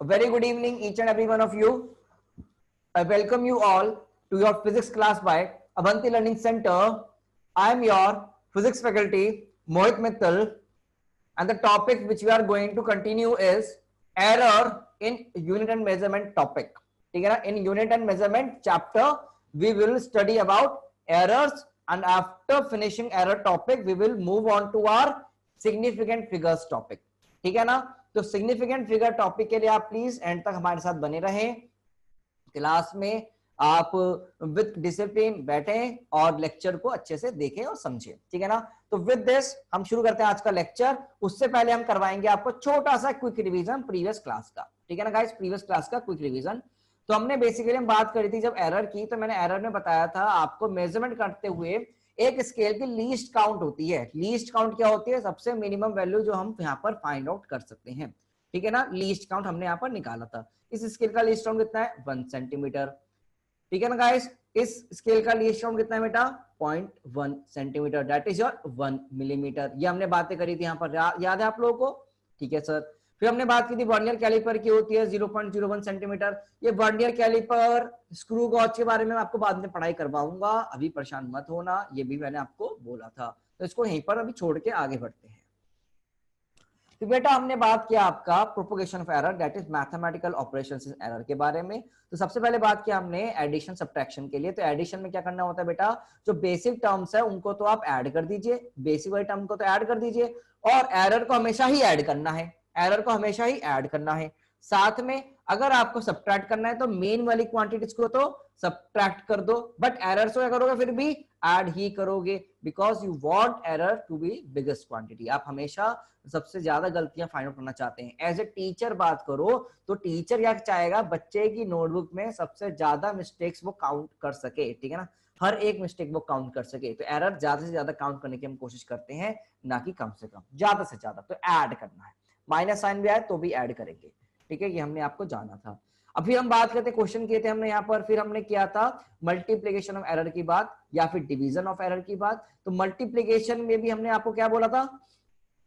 A very good evening, each and every one of you. I welcome you all to your physics class by Avanti Learning Center. I am your physics faculty, Mohit Mittal, and the topic which we are going to continue is error in unit and measurement topic. ठीक है ना? In unit and measurement chapter, we will study about errors, and after finishing error topic, we will move on to our significant figures topic. ठीक है ना? तो significant figure topic के लिए आप प्लीज एंड तक हमारे साथ बने रहें। क्लास में आप विद डिसिप्लिन बैठें और लेक्चर को अच्छे से देखें और समझें, ठीक है ना। तो विद दिस हम शुरू करते हैं आज का लेक्चर। उससे पहले हम करवाएंगे आपको छोटा सा क्विक रिवीजन प्रीवियस क्लास का, ठीक है ना गाइस। प्रीवियस क्लास का क्विक रिवीजन। तो हमने बेसिकली हम बात करी थी जब एरर की, तो मैंने एरर में बताया था आपको मेजरमेंट करते हुए एक स्केल की लीस्ट काउंट होती है। लीस्ट काउंट क्या होती है? सबसे मिनिमम वैल्यू जो हम यहाँ पर फाइंड आउट कर सकते हैं, ठीक है ना। लीस्ट काउंट हमने यहाँ पर निकाला था। इस स्केल का लीस्ट काउंट कितना है? 1 सेंटीमीटर, ठीक है ना गाइस। इस स्केल का लीस्ट काउंट कितना है बेटा? 0.1 centimetre, that is your 1 millimetre. ये हमने बातें करी थी यहाँ पर, याद है आप लोगों को? ठीक है सर। फिर हमने बात की थी वर्नियर कैलिपर की होती है 0.01 सेंटीमीटर। ये वर्नियर कैलिपर स्क्रू गॉज के बारे में आपको बाद में पढ़ाई करवाऊंगा, अभी परेशान मत होना, ये भी मैंने आपको बोला था। तो इसको यहीं पर अभी छोड़ के आगे बढ़ते हैं। तो बेटा हमने बात किया आपका propagation of error, that is mathematical operations in error के बारे में। तो सबसे पहले बात किया हमने एडिशन सब्ट्रैक्शन के लिए। तो एडिशन में क्या करना होता है बेटा? जो बेसिक टर्म्स है उनको तो आप ऐड कर दीजिए, बेसिक वाले टर्म को तो ऐड कर दीजिए, और एरर को हमेशा ही ऐड करना है, एरर को हमेशा ही ऐड करना है। साथ में अगर आपको सब्ट्रैक्ट करना है तो मेन वाली क्वांटिटीज को तो सब्ट्रैक्ट कर दो, बट एरर को क्या करोगे? फिर भी ऐड ही करोगे, because you want error to be biggest quantity. आप हमेशा सबसे ज्यादा गलतियां फाइंड आउट करना चाहते हैं। एज ए टीचर बात करो तो टीचर क्या चाहेगा? बच्चे की नोटबुक में सबसे ज्यादा मिस्टेक्स वो काउंट कर सके, ठीक है ना। हर एक मिस्टेक वो काउंट कर सके। तो एरर ज्यादा से ज्यादा काउंट करने की हम कोशिश करते हैं, ना कि कम से कम, ज्यादा से ज्यादा। तो ऐड करना है, माइनस साइन भी आए तो भी ऐड करेंगे, ठीक है। ये हमने आपको जाना था। अब फिर हम बात करते हैं, क्वेश्चन किए थे हमने यहाँ पर, फिर हमने किया था मल्टीप्लीकेशन ऑफ एरर की बात या फिर डिवीजन ऑफ एरर की बात। तो मल्टीप्लीकेशन में भी हमने आपको क्या बोला था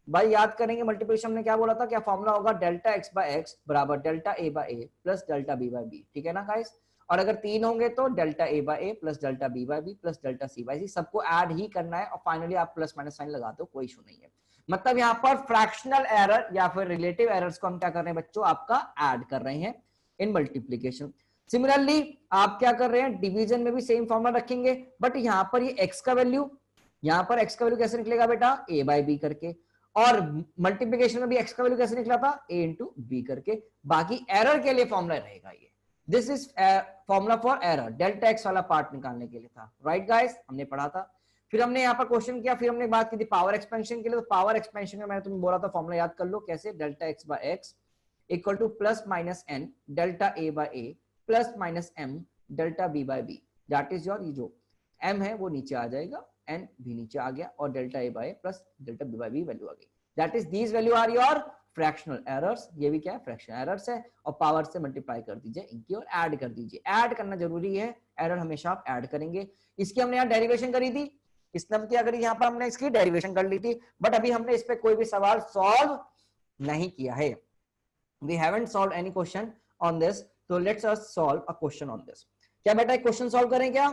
भाई? याद करेंगे मल्टीप्लिकेशन में क्या बोला था? क्या फॉर्मूला होगा? डेल्टा एक्स बाय एक्स बराबर delta A by A plus delta B by B, ठीक है ना गाइस। और अगर 3 होंगे तो delta A by A plus delta B by B plus delta C by C, सबको ऐड ही करना है और फाइनली आप प्लस माइनस साइन लगा दो, कोई इशू नहीं है। मतलब यहाँ पर फ्रैक्शनल एरर या फिर रिलेटिव एरर्स को हम क्या कर रहे हैं बच्चों? आपका ऐड कर रहे हैं इन मल्टीप्लीकेशन। सिमिलरली आप क्या कर रहे हैं? डिवीजन में भी सेम फॉर्मूला रखेंगे, बट यहाँ पर ये एक्स का वैल्यू, यहाँ पर एक्स का वैल्यू कैसे निकलेगा बेटा? ए बाय बी करके। और मल्टीप्लिकेशन में भी एक्स का वैल्यू कैसे निकला था? ए इंटू बी करके। बाकी एरर के लिए फॉर्मूला रहेगा ये। This is formula for error, delta x वाला पार्ट निकालने के लिए था, राइट गाइस, हमने पढ़ा था। फिर हमने यहाँ पर क्वेश्चन किया, फिर हमने बात की थी पावर एक्सपेंशन के लिए। तो पावर एक्सपेंशन में मैंने तुम्हें बोला था फॉर्मूला याद कर लो कैसे? Delta x by x equal to plus minus n delta A by A plus minus m delta B by b. That is your, ये जो एम है वो नीचे आ जाएगा, एन भी नीचे आ गया, और delta A by plus delta B by B value आ गई। That is these value are your fractional errors. ये भी क्या है? फ्रैक्शनल एरर्स है। और पावर से मल्टीप्लाई कर दीजिए इनकी और ऐड कर दीजिए। ऐड करना जरूरी है, एरर हमेशा आप ऐड करेंगे। इसकी हमने यहाँ डेरिवेशन करी थी, इस नम की अगर यहाँ पर हमने इसकी डेरिवेशन कर ली थी, बट अभी हमने इस पे कोई भी सवाल सॉल्व नहीं किया है। We haven't solved any question on this, so let's us solve a question on this. क्या बेटा एक क्वेश्चन सॉल्व करें क्या?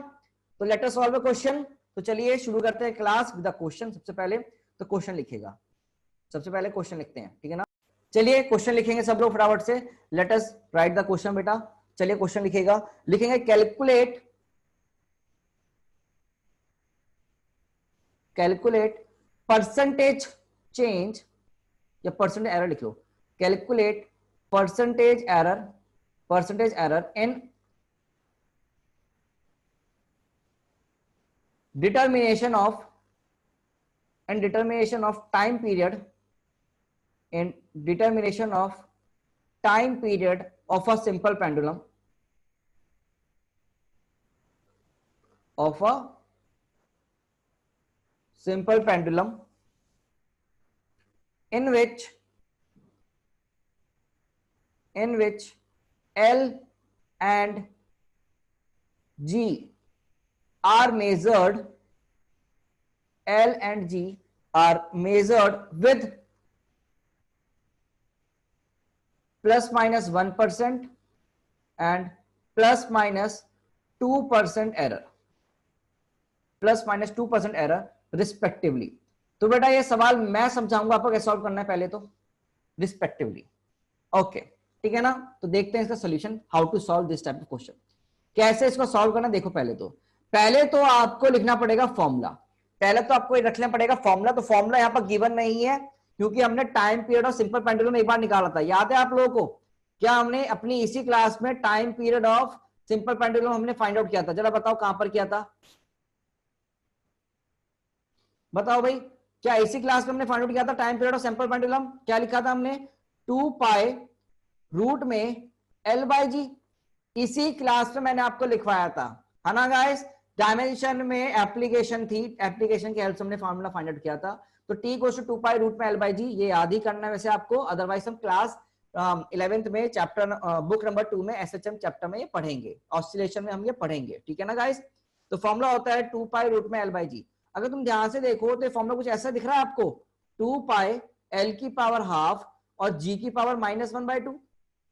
तो let us solve a question. तो चलिए शुरू करते हैं क्लास विद द क्वेश्चन। सबसे पहले तो क्वेश्चन लिखेगा, सबसे पहले क्वेश्चन लिखते हैं, ठीक है ना। चलिए क्वेश्चन लिखेंगे सब लोग फटाफट से। Let us write the question बेटा। चलिए क्वेश्चन लिखेगा, लिखेंगे कैलकुलेट परसेंटेज चेंज, या परसेंटेज एरर लिख लो। Calculate percentage error in determination of time period of a simple pendulum in which L and G are measured with plus minus 1% and plus minus 2% error, plus minus 2% error respectively. तो बेटा ये सवाल मैं समझाऊंगा आपको कैसे सॉल्व करना है, पहले तो रिस्पेक्टिवली। ओके ठीक है ना। तो देखते हैं इसका solution, how to solve this type of question. कैसे इसको सॉल्व करना, देखो पहले तो आपको लिखना पड़ेगा फॉर्मूला। पहले तो आपको रखना पड़ेगा फॉर्मूला। तो फॉर्मूला यहाँ पर गिवन नहीं है क्योंकि हमने टाइम पीरियड और सिंपल पेंडुलम एक बार निकाला था, याद है आप लोगों को? क्या हमने अपनी इसी क्लास में time period of simple pendulum हमने फाइंड आउट किया था? जरा बताओ कहां पर किया था, बताओ भाई। क्या इसी क्लास में हमने फाइंड आउट किया था time period of simple pendulum? क्या लिखा था हमने? 2 पाई रूट में L/G। इसी क्लास में मैंने आपको लिखवाया था, है ना गाइस? डायमेंशन में एप्लीकेशन थी, एप्लीकेशन की हेल्प से हमने फार्मूला फाइंड आउट किया था। तो t equals to 2 pi root में L/G, ये याद ही करना है वैसे आपको, अदरवाइज हम क्लास 11th में चैप्टर बुक नंबर 2 में SHM चैप्टर में ये पढ़ेंगे, ऑसिलेशन में हम ये पढ़ेंगे, ठीक है ना गाइस? तो फॉर्मूला होता है 2 पाई रूट में L/G। अगर तुम ध्यान से देखो तो फॉर्मूला कुछ ऐसा दिख रहा है आपको, 2 पाई L की पावर हाफ और G की power -1/2।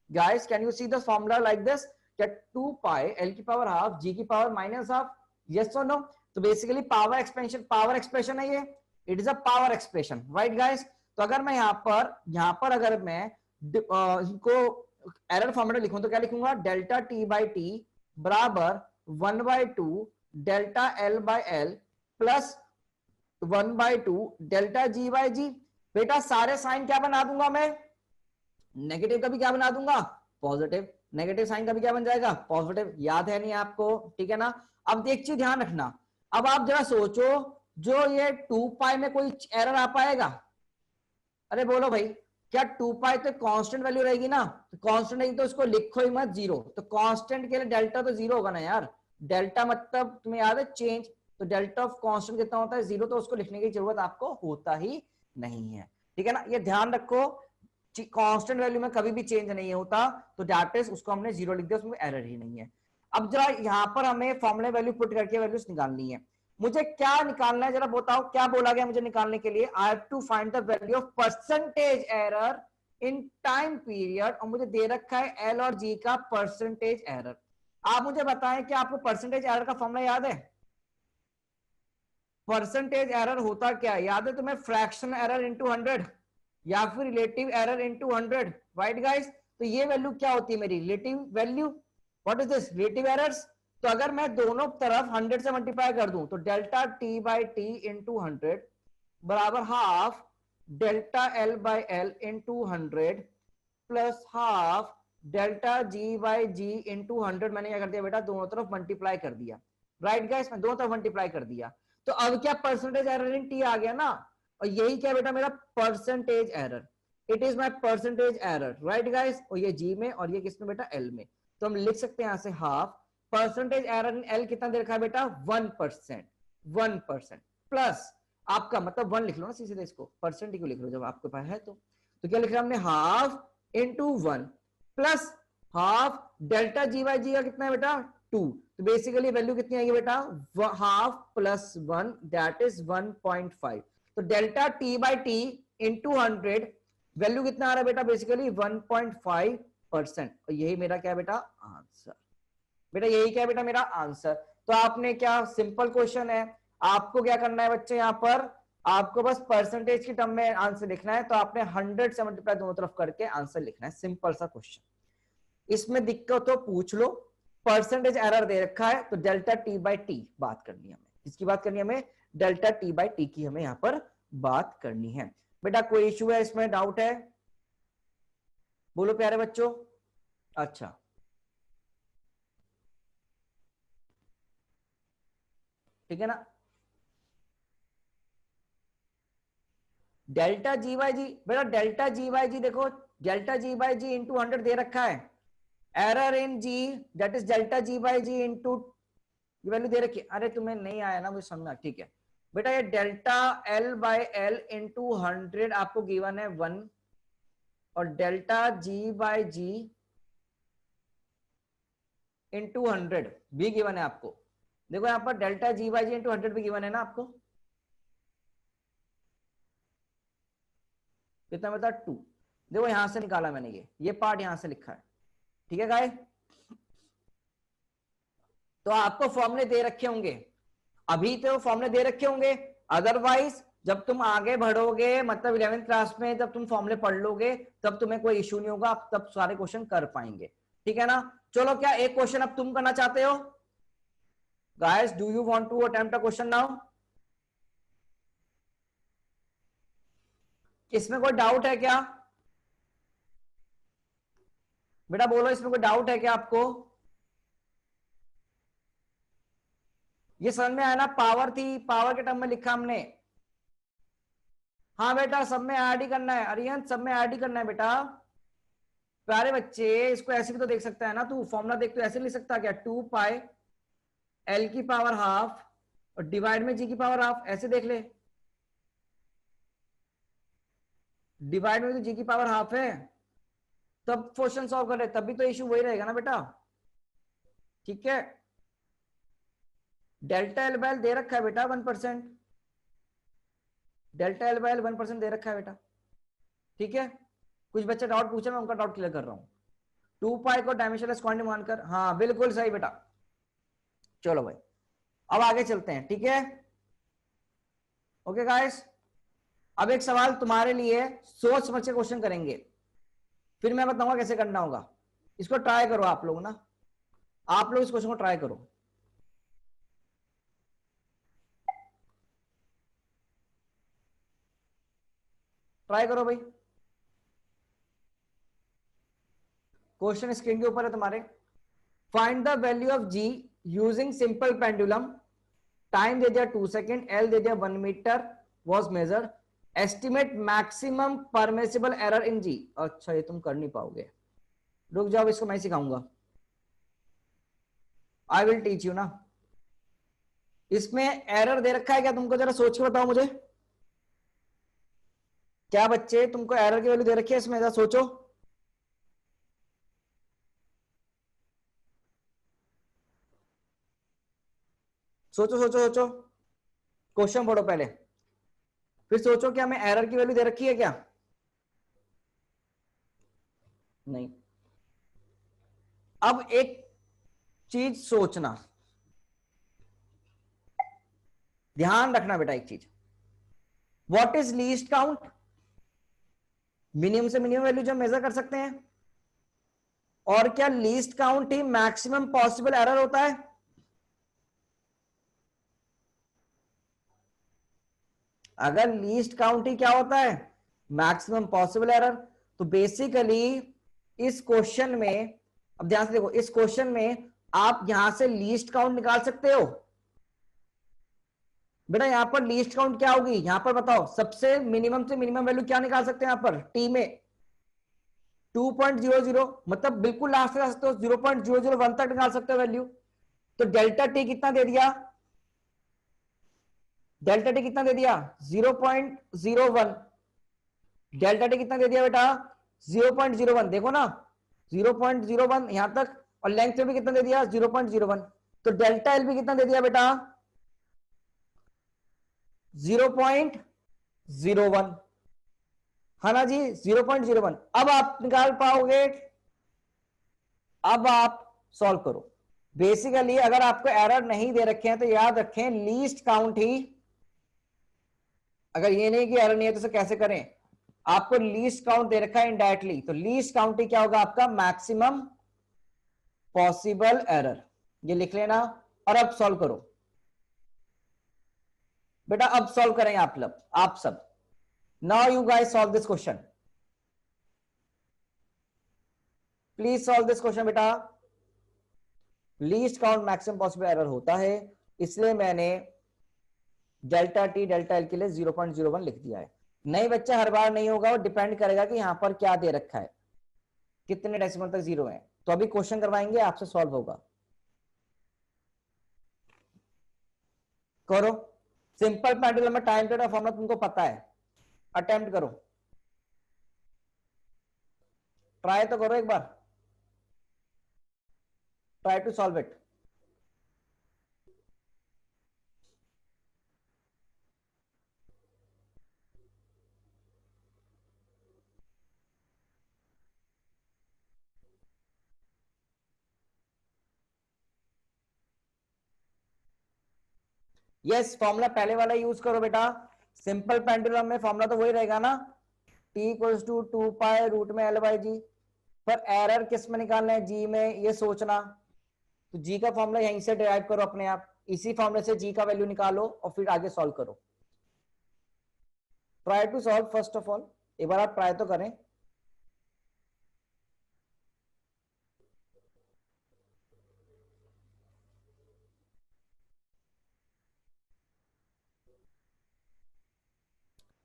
Guys, can you see the formula like this? That 2 pi L की पावर हाफ G की power minus half, yes or no? तो बेसिकली पावर एक्सप्रेशन है ये, it is a power expression, right guys? तो अगर मैं यहाँ पर अगर मैं इनको एरर फॉर्मूला लिखूं तो क्या लिखूंगा? डेल्टा टी बाई टी बराबर 1/2 delta L by L plus 1/2 delta G by G. बेटा सारे साइन क्या बना दूंगा मैं? नेगेटिव का भी क्या बना दूंगा? पॉजिटिव। नेगेटिव साइन का भी क्या बन जाएगा? पॉजिटिव। याद है नहीं आपको? ठीक है ना। अब एक चीज ध्यान रखना, अब आप जरा सोचो, जो ये 2 पाई में कोई एरर आ पाएगा? अरे बोलो भाई, क्या 2 पाई तो कांस्टेंट वैल्यू रहेगी ना? तो कांस्टेंट रहेगी तो उसको लिखो ही मत जीरो, तो कांस्टेंट के लिए डेल्टा तो जीरो होगा ना यार। डेल्टा मतलब तुम्हें याद है चेंज, तो डेल्टा ऑफ कांस्टेंट कितना होता है? जीरो। तो उसको लिखने की जरूरत आपको होता ही नहीं है, ठीक है ना। ये ध्यान रखो, कांस्टेंट वैल्यू में कभी भी चेंज नहीं होता, तो दैट इज उसको हमने जीरो लिख दिया, उसमें एरर ही नहीं है। अब जरा यहां पर हमें फॉर्मूले वैल्यू पुट करके वैल्यूज निकालनी है। मुझे क्या निकालना है जरा बताओ, क्या बोला गया मुझे निकालने के लिए? I have to find the value of percentage error in time period, और मुझे दे रखा है एल और जी का परसेंटेज एरर। आप मुझे बताएं कि आपको परसेंटेज एरर का फॉर्मूला याद है? परसेंटेज एरर होता क्या है, याद है तुम्हें? फ्रैक्शन एरर इनटू 100 या फिर relative error into 100, right guys? तो ये वैल्यू क्या होती है मेरी? Relative value. What is this? Relative errors. तो अगर मैं दोनों तरफ 100 से मल्टीप्लाई कर दूं तो delta T by T into 100 बराबर half delta L by L into 100 plus half delta G by G into 100। मैंने क्या कर दिया बेटा? दोनों तरफ मल्टीप्लाई कर दिया, राइट गाइस? मैं दोनों तरफ मल्टीप्लाई कर दिया, तो अब क्या परसेंटेज एरर इन टी आ गया ना। और यही क्या बेटा मेरा percentage error, it is my percentage error, right guys? और ये जी में और ये किसमें बेटा? एल में। तो हम लिख सकते हैं यहां से half percentage error in L कितना दे रखा है बेटा? 1%। 1% प्लस आपका मतलब 1 लिख लो ना सीधे, इसको परसेंट क्यों लिख लो जब आपके पास है? तो क्या लिख रहा है हमने? Half into 1 plus half delta G by G का कितना है बेटा? 2। तो बेसिकली वैल्यू कितनी आएगी बेटा? Half plus 1 that is 1.5। तो delta T by T into 100 value कितना आ रहा है बेटा? बेसिकली 1.5%। और यही मेरा क्या बेटा? आंसर। बेटा यही क्या बेटा मेरा आंसर? तो आपने क्या, सिंपल क्वेश्चन है, आपको क्या करना है बच्चे? यहां पर आपको बस परसेंटेज की टर्म में आंसर लिखना है, तो आपने 100 से मल्टीप्लाई दोनों तरफ करके आंसर लिखना है, सिंपल सा क्वेश्चन। इसमें दिक्कत तो पूछ लो। परसेंटेज एरर दे रखा है तो डेल्टा टी बाई टी बात करनी है हमें। किसकी बात करनी है हमें? डेल्टा टी बाई टी की हमें यहां पर बात करनी है। बेटा कोई इश्यू है इसमें? डाउट है? बोलो प्यारे बच्चों। अच्छा ठीक है ना। डेल्टा जी बाई जी, बेटा डेल्टा जी बाई जी देखो, delta G by G into 100 दे रखा है। Error in G that is delta G by G into, ये वैल्यू दे रखी है। अरे तुम्हें नहीं आया ना मुझे समझना, ठीक है बेटा। ये delta L by L into 100 आपको गिवन है 1, और delta G by G into 100 भी गिवन है आपको। देखो यहाँ पर delta G by G into 100 भी गिवन है ना आपको। कितना बता? 2। देखो यहां से निकाला मैंने, ये पार्ट यहां से लिखा है, ठीक है गाइस। तो आपको फॉर्मूले दे रखे होंगे, अभी तो फॉर्मूले दे रखे होंगे, अदरवाइज जब तुम आगे बढ़ोगे, मतलब 11वीं क्लास में जब तुम फॉर्मूले पढ़ लोगे, तब तुम्हें कोई इश्यू नहीं होगा, आप तब सारे क्वेश्चन कर पाएंगे, ठीक है ना। चलो, क्या एक क्वेश्चन अब तुम करना चाहते हो guys? Do you want to attempt a question now? इसमें कोई डाउट है क्या बेटा? बोलो, इसमें कोई डाउट है क्या आपको? ये समझ में आया ना? पावर थी, पावर के टर्म में लिखा हमने। हाँ बेटा, सब में ऐड ही करना है, अरियन सब में ऐड ही करना है बेटा। प्यारे बच्चे, इसको ऐसे भी तो देख सकता है ना तू, फॉर्मूला देख तो ऐसे लिख सकता क्या? 2 पाई एल की पावर हाफ और डिवाइड में जी की पावर हाफ, ऐसे देख ले। डिवाइड में तो जी की पावर हाफ है, तब क्वेश्चन सॉल्व कर रहे, तब भी तो इशू वही रहेगा ना बेटा, ठीक है। डेल्टा एल बाय दे रखा है बेटा 1%, डेल्टा एल बाय 1% दे रखा है बेटा, ठीक है। कुछ बच्चे डाउट पूछे, मैं उनका डाउट क्लियर कर रहा हूं। 2 पाई को डायमेंशनलेस क्वांटिटी मानकर, हाँ बिल्कुल सही बेटा। चलो भाई, अब आगे चलते हैं, ठीक है। ओके गाइस, अब एक सवाल तुम्हारे लिए, सोच समझ के क्वेश्चन करेंगे, फिर मैं बताऊंगा कैसे करना होगा। इसको ट्राई करो आप लोग ना, आप लोग इस क्वेश्चन को ट्राई करो। ट्राई करो भाई, क्वेश्चन स्क्रीन के ऊपर है तुम्हारे। Find the value of G using simple pendulum, time दे दिया 2 सेकेंड, एल दे दिया 1 metre was measured, estimate maximum permissible error in G. अच्छा, ये तुम कर नहीं पाओगे, रुक जाओ, इसको मैं सिखाऊंगा, आई विल टीच यू ना। इसमें एरर दे रखा है क्या तुमको? जरा सोच के बताओ मुझे, क्या बच्चे तुमको एरर की वैल्यू दे रखी है इसमें? जरा सोचो, सोचो सोचो सोचो, क्वेश्चन पढ़ो पहले, फिर सोचो क्या हमें एरर की वैल्यू दे रखी है क्या? नहीं। अब एक चीज सोचना, ध्यान रखना बेटा, एक चीज, what is least count? Minimum से मिनिमम वैल्यू जो मेजर कर सकते हैं, और क्या लीस्ट काउंट ही मैक्सिमम पॉसिबल एरर होता है? अगर लीस्ट काउंट ही क्या होता है? Maximum possible error. तो बेसिकली इस क्वेश्चन में, अब ध्यान से देखो, इस क्वेश्चन में आप यहां से लीस्ट काउंट निकाल सकते हो बेटा। यहां पर लीस्ट काउंट क्या होगी? यहां पर बताओ, सबसे मिनिमम से मिनिमम वैल्यू क्या निकाल सकते हैं यहां पर टी में? 2.00, मतलब बिल्कुल लास्ट जा सकते हो, 0.001 तक निकाल सकते हो वैल्यू। तो डेल्टा टी कितना दे दिया? डेल्टा टी कितना दे दिया? 0.01। डेल्टा टी कितना दे दिया बेटा? 0.01, देखो ना, 0.01 यहां तक, और लेंथ में भी कितना दे दिया? 0.01। तो डेल्टा एल भी कितना दे दिया बेटा? 0.01, है ना जी, 0.01। अब आप निकाल पाओगे, अब आप सॉल्व करो। बेसिकली अगर आपको एरर नहीं दे रखे हैं तो याद रखें, लीस्ट काउंट ही, अगर ये नहीं कि एरर नहीं है तो इसे कैसे करें? आपको लीस्ट काउंट दे रखा है इनडायरेक्टली, तो लीस्ट काउंट ही क्या होगा आपका? Maximum possible error. ये लिख लेना, और अब सॉल्व करो बेटा, अब सॉल्व करें आप सब। Now you guys solve this question, please solve this question बेटा। Least count maximum possible error होता है, इसलिए मैंने डेल्टा टी डेल्टा एल के लिए 0.01 लिख दिया है। नहीं बच्चा, हर बार नहीं होगा, वो डिपेंड करेगा कि यहां पर क्या दे रखा है, कितने डेसिमल तक जीरो है। तो अभी क्वेश्चन करवाएंगे आपसे, सॉल्व होगा, करो। सिंपल पेंडुलम में टाइम पीरियड फॉर्मूला तुमको पता है, अटेम्प्ट करो, ट्राई तो करो एक बार, try to solve it. Yes, formula पहले वाला यूज करो बेटा। सिंपल पेंडुलम में फॉर्मूला तो वही रहेगा ना, T equals to 2 pi root में एल बाई जी। पर एरर किस में निकालना है, जी में, ये सोचना। तो जी का फॉर्मूला यहीं से डिराइव करो अपने आप, इसी फॉर्मूले से जी का वैल्यू निकालो और फिर आगे सॉल्व करो। Try to solve first of all, एक बार आप ट्राई तो करें।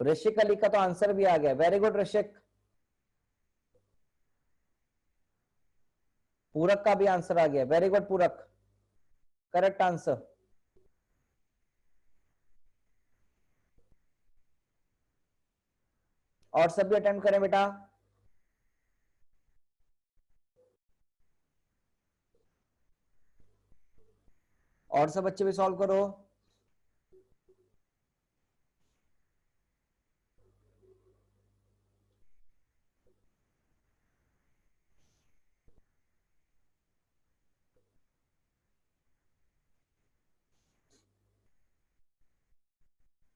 ऋषिक अली का तो आंसर भी आ गया, वेरी गुड ऋषिक। पूरक का भी आंसर आ गया, वेरी गुड पूरक, करेक्ट आंसर। और सब भी अटेम्प्ट करें बेटा। और सब बच्चे भी सॉल्व करो।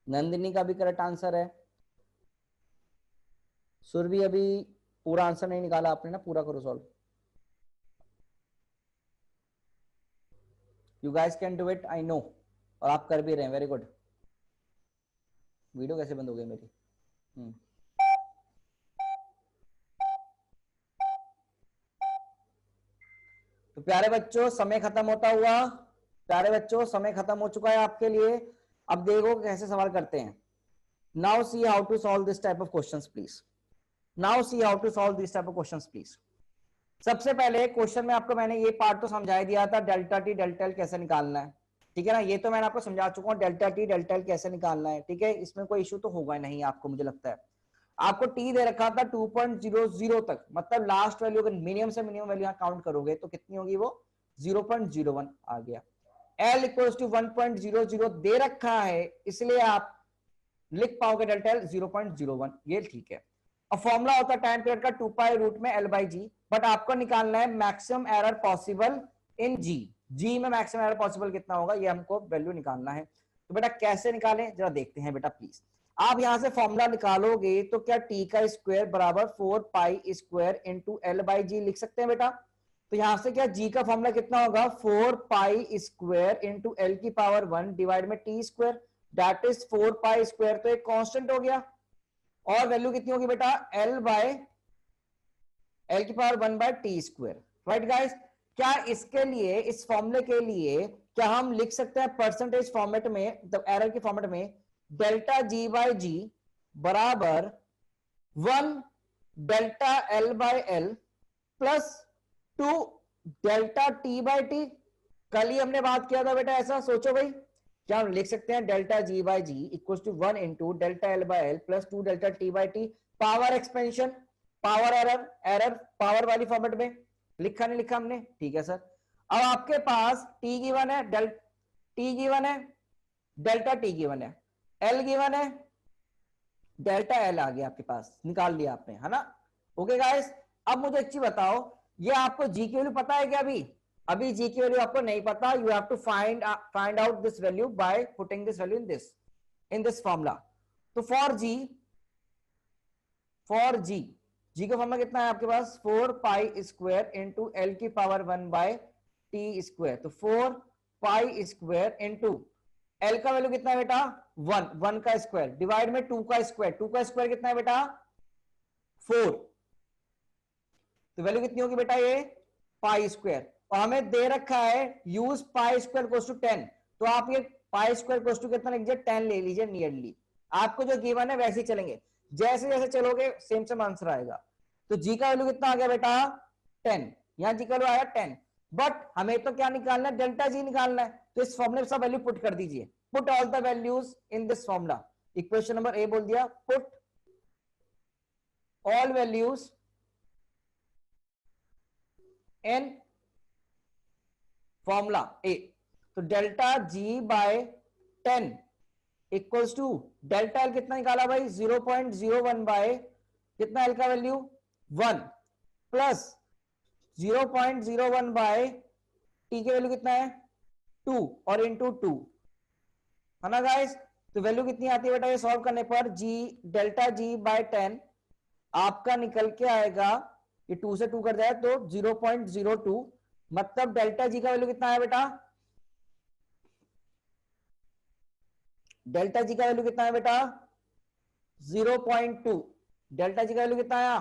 नंदिनी का भी करेक्ट आंसर है। सुरभि अभी पूरा आंसर नहीं निकाला आपने ना, पूरा करो solve. You guys can do it, I know, और आप कर भी रहे हैं, वेरी गुड। वीडियो कैसे बंद हो गई मेरी? तो प्यारे बच्चों समय खत्म होता हुआ, प्यारे बच्चों समय खत्म हो चुका है आपके लिए। अब देखो कैसे सवाल करते हैं। Now see how to solve this type of questions please. Now see how to solve this type of questions please. सबसे पहले क्वेश्चन में आपको मैंने ये पार्ट तो समझा दिया था, डेल्टा टी डेल्टा एल कैसे निकालना है, ठीक है ना। ये तो मैंने आपको समझा चुका हूं, डेल्टा टी डेल्टा एल कैसे निकालना है, ठीक है। इसमें कोई इशू तो होगा नहीं आपको, मुझे लगता है। आपको टी दे रखा था 2.00 तक, मतलब लास्ट वैल्यू अगर मिनिमम से मिनिमम वैल्यू यहां काउंट करोगे तो कितनी होगी, वो 0.01 आ गया। एल इक्वल्स टू 1.00 दे रखा है, इसलिए आप लिख पाओगे डेल्टा एल 0.01, ये ठीक है। अब फॉर्मूला होता है टाइम पीरियड का 2 पाई रूट में एल बाई जी, बट आपको निकालना है मैक्सिमम एरर पॉसिबल इन जी। जी में मैक्सिमम एरर पॉसिबल कितना होगा, ये हमको वैल्यू निकालना है। तो बेटा कैसे निकालें जरा देखते हैं बेटा प्लीज। आप यहां से फॉर्मूला निकालोगे तो क्या टी का स्क्वायर बराबर 4 pi square into L by G लिख सकते हैं बेटा। तो यहां से क्या जी का फॉर्मूला कितना होगा, 4 पाई स्क्वायर इंटू एल की पावर 1 डिवाइड में T square, that is 4 pi square, तो एक कांस्टेंट हो गया। और वैल्यू कितनी होगी बेटा, एल बाय एल की पावर 1/t², राइट गाइस। क्या इसके लिए, इस फॉर्मूले के लिए क्या हम लिख सकते हैं परसेंटेज फॉर्मेट में, मतलब एरर के फॉर्मेट में, डेल्टा जी बाय जी बराबर 1 delta L by L plus 2 delta T by T. कल ही हमने बात किया था बेटा, ऐसा सोचो भाई। क्या हम लिख सकते हैं delta G by G equal to 1 into delta L by L plus 2 delta T by T, power expansion, power error, error power वाली फॉर्मेट में। लिखा नहीं लिखा हमने, ठीक है सर। अब आपके पास टी गिवन है, टी गिवन है, डेल्टा टी गिवन है, एल गिवन है, डेल्टा एल आ गया आपके पास, निकाल लिया आपने, है ना। ओके गाइस, अब मुझे एक चीज बताओ, ये आपको जी की वैल्यू पता है क्या अभी? अभी जी की वैल्यू आपको नहीं पता, you have to find out this value by putting this value in this formula. तो फॉर जी जी का फॉर्मूला कितना है आपके पास, 4 पाई स्क्वायर इंटू एल की पावर 1/t²। तो 4 पाई स्क्वायर इंटू एल का वैल्यू कितना है बेटा, 1 का स्क्वायर डिवाइड में 2 का स्क्वायर, 2 का स्क्वायर कितना है बेटा, 4। तो वैल्यू कितनी होगी बेटा, ये पाई स्क्वायर। और हमें दे रखा है यूज पाई स्क्वायर कोस टू 10, तो आप ये पाई स्क्वायर कोस टू कितना लीजिए, 10 ले लीजिए नियरली। आपको जो गिवन है वैसे ही चलेंगे, जैसे जैसे चलोगे सेम सेम आंसर आएगा। तो जी का वैल्यू कितना आ गया बेटा, 10। यहां जी का वैल्यू आया 10, बट हमें तो क्या निकालना है, डेल्टा जी निकालना है। तो इस फॉर्मूले में सब वैल्यू पुट कर दीजिए, put all the values in this formula. Equation number A बोल दिया, put all values in formula A. तो delta G by 10 equals to delta L कितना निकाला भाई, 0.01 बाय कितना एल का वैल्यू 1 प्लस 0.01 बाय टी के वैल्यू कितना है 2 और इंटू 2। है ना गाइस। तो वैल्यू कितनी आती है बेटा ये सॉल्व करने पर, जी डेल्टा जी बाय 10 आपका निकल के आएगा, ये 2 से 2 कर जाए तो 0.02, मतलब डेल्टा जी का वैल्यू कितना है बेटा, डेल्टा जी का वैल्यू कितना है बेटा 0.2, डेल्टा जी का वैल्यू कितना आया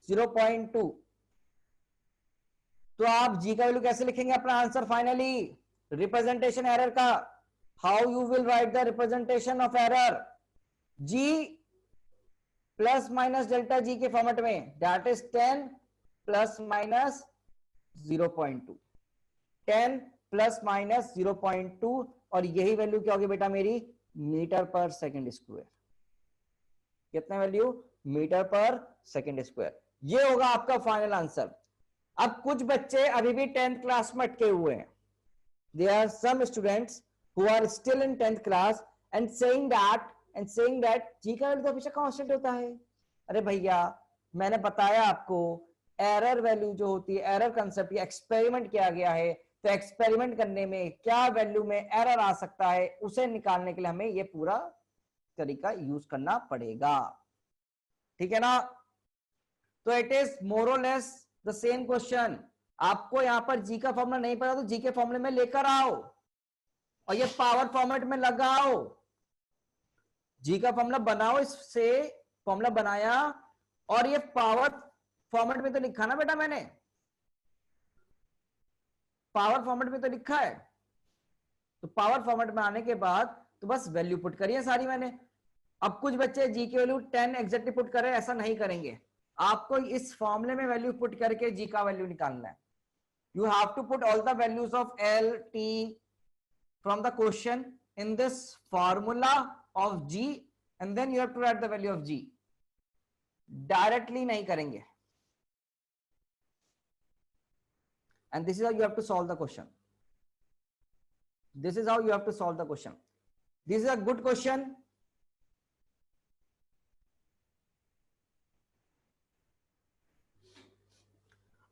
0.2। तो आप जी का वैल्यू कैसे लिखेंगे अपना आंसर फाइनली, रिप्रेजेंटेशन एरर का, how you will write the representation of error, G plus minus delta G के फॉर्मेट में, that is 10 plus minus 0.2, 10 plus minus 0.2, और यही वैल्यू क्या होगी बेटा मेरी, मीटर पर सेकंड स्क्वायर। कितना वैल्यू, मीटर पर सेकंड स्क्वायर। ये होगा आपका फाइनल आंसर। अब कुछ बच्चे अभी भी 10th क्लास में अटके हुए हैं, there are some students who are still in 10th class and saying that जी का वैल्यू तो हमेशा कांस्टेंट होता है। अरे भैया मैंने बताया आपको, एरर वैल्यू जो होती है, एरर कंसेप्ट एक्सपेरिमेंट किया गया है, तो एक्सपेरिमेंट करने में क्या वैल्यू में एरर आ सकता है उसे निकालने के लिए हमें ये पूरा तरीका यूज करना पड़ेगा, ठीक है ना। तो इट इज मोर और लेस द सेम क्वेश्चन। आपको यहां पर जी का फॉर्मूला नहीं पता तो जी के फॉर्मूले में लेकर आओ और ये पावर फॉर्मेट में लगाओ, जी का फॉर्मूला बनाओ, इससे फॉर्मूला बनाया और ये पावर फॉर्मेट में तो लिखा ना बेटा, मैंने पावर फॉर्मेट में तो लिखा है, तो पावर फॉर्मेट में आने के बाद तो बस वैल्यू पुट करिए सारी मैंने। अब कुछ बच्चे जी की वैल्यू 10 एग्जैक्टली पुट करें, ऐसा नहीं करेंगे, आपको इस फॉर्मूले में वैल्यू पुट करके जी का वैल्यू निकालना है। You have to put all the values of L, T from the question in this formula of G and then you have to write the value of G. Directly नहीं करेंगे। And this is how you have to solve the question. This is how you have to solve the question. This is a good question.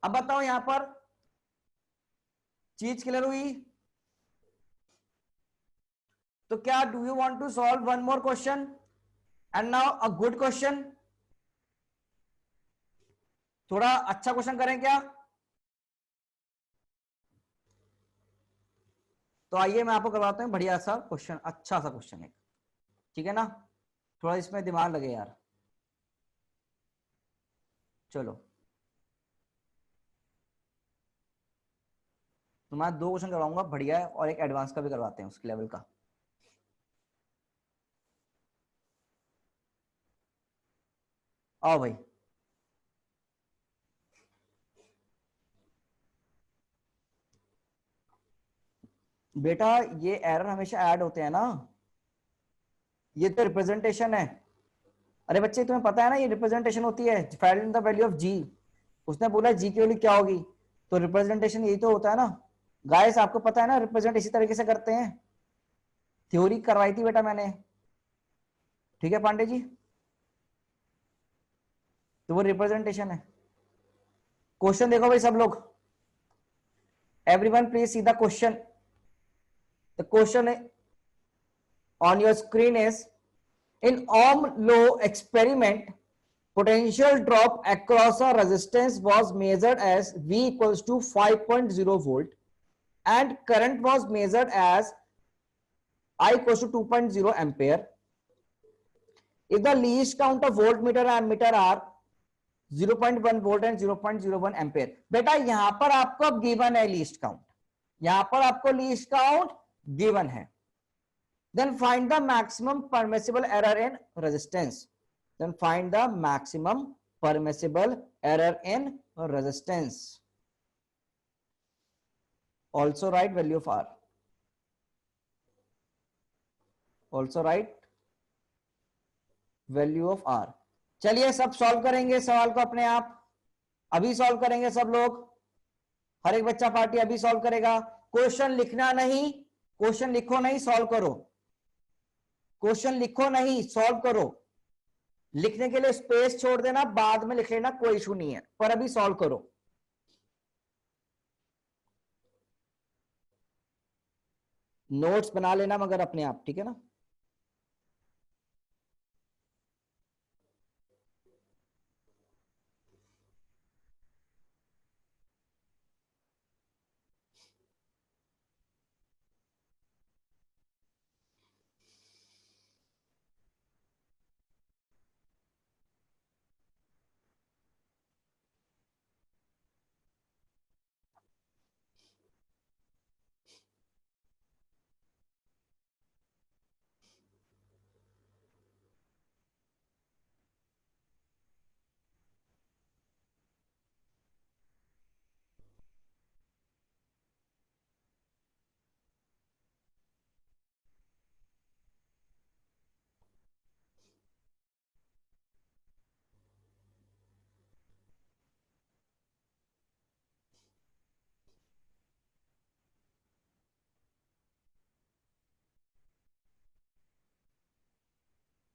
अब बताओ यहां पर चीज clear हुई? तो क्या do you want to solve one more question and now a good question, थोड़ा अच्छा क्वेश्चन करें क्या? तो आइए मैं आपको करवाता हूं बढ़िया सा क्वेश्चन, अच्छा सा क्वेश्चन एक, ठीक है ना, थोड़ा इसमें दिमाग लगे यार। चलो तो मैं 2 क्वेश्चन करवाऊंगा बढ़िया है और एक एडवांस का भी करवाते हैं उसके लेवल का। आओ भाई, बेटा ये एरर हमेशा ऐड होते हैं ना, ये तो रिप्रेजेंटेशन है। अरे बच्चे तुम्हें पता है ना ये रिप्रेजेंटेशन होती है, फाइंड द वैल्यू ऑफ जी, उसने बोला जी की वैल्यू क्या होगी, तो रिप्रेजेंटेशन यही तो होता है ना गाइस, आपको पता है ना रिप्रेजेंट इसी तरीके से करते हैं, थ्योरी करवाई थी बेटा मैंने, ठीक है पांडे जी, तो वो रिप्रेजेंटेशन है। क्वेश्चन देखो भाई सब लोग, everyone please see the question. The question on your screen is, in Ohm law experiment, potential drop across a resistance was measured as V equals to 5.0 volt and current was measured as I equals to 2.0 ampere. If the least count of voltmeter and ammeter are 0.1 volt and 0.01 ampere, बेटा यहां पर आपको given है least count, यहां पर आपको least count given है। Then find the maximum permissible error in resistance. Then find the maximum permissible error in resistance. Also write value of R. Also write value of R. चलिए सब solve करेंगे सवाल को अपने आप, अभी सॉल्व करेंगे सब लोग, हर एक बच्चा पार्टी अभी सॉल्व करेगा। क्वेश्चन लिखना नहीं, क्वेश्चन लिखो नहीं, सॉल्व करो, क्वेश्चन लिखो नहीं सॉल्व करो, लिखने के लिए स्पेस छोड़ देना, बाद में लिख लेना, कोई इशू नहीं है, पर अभी सॉल्व करो। नोट्स बना लेना मगर अपने आप, ठीक है ना।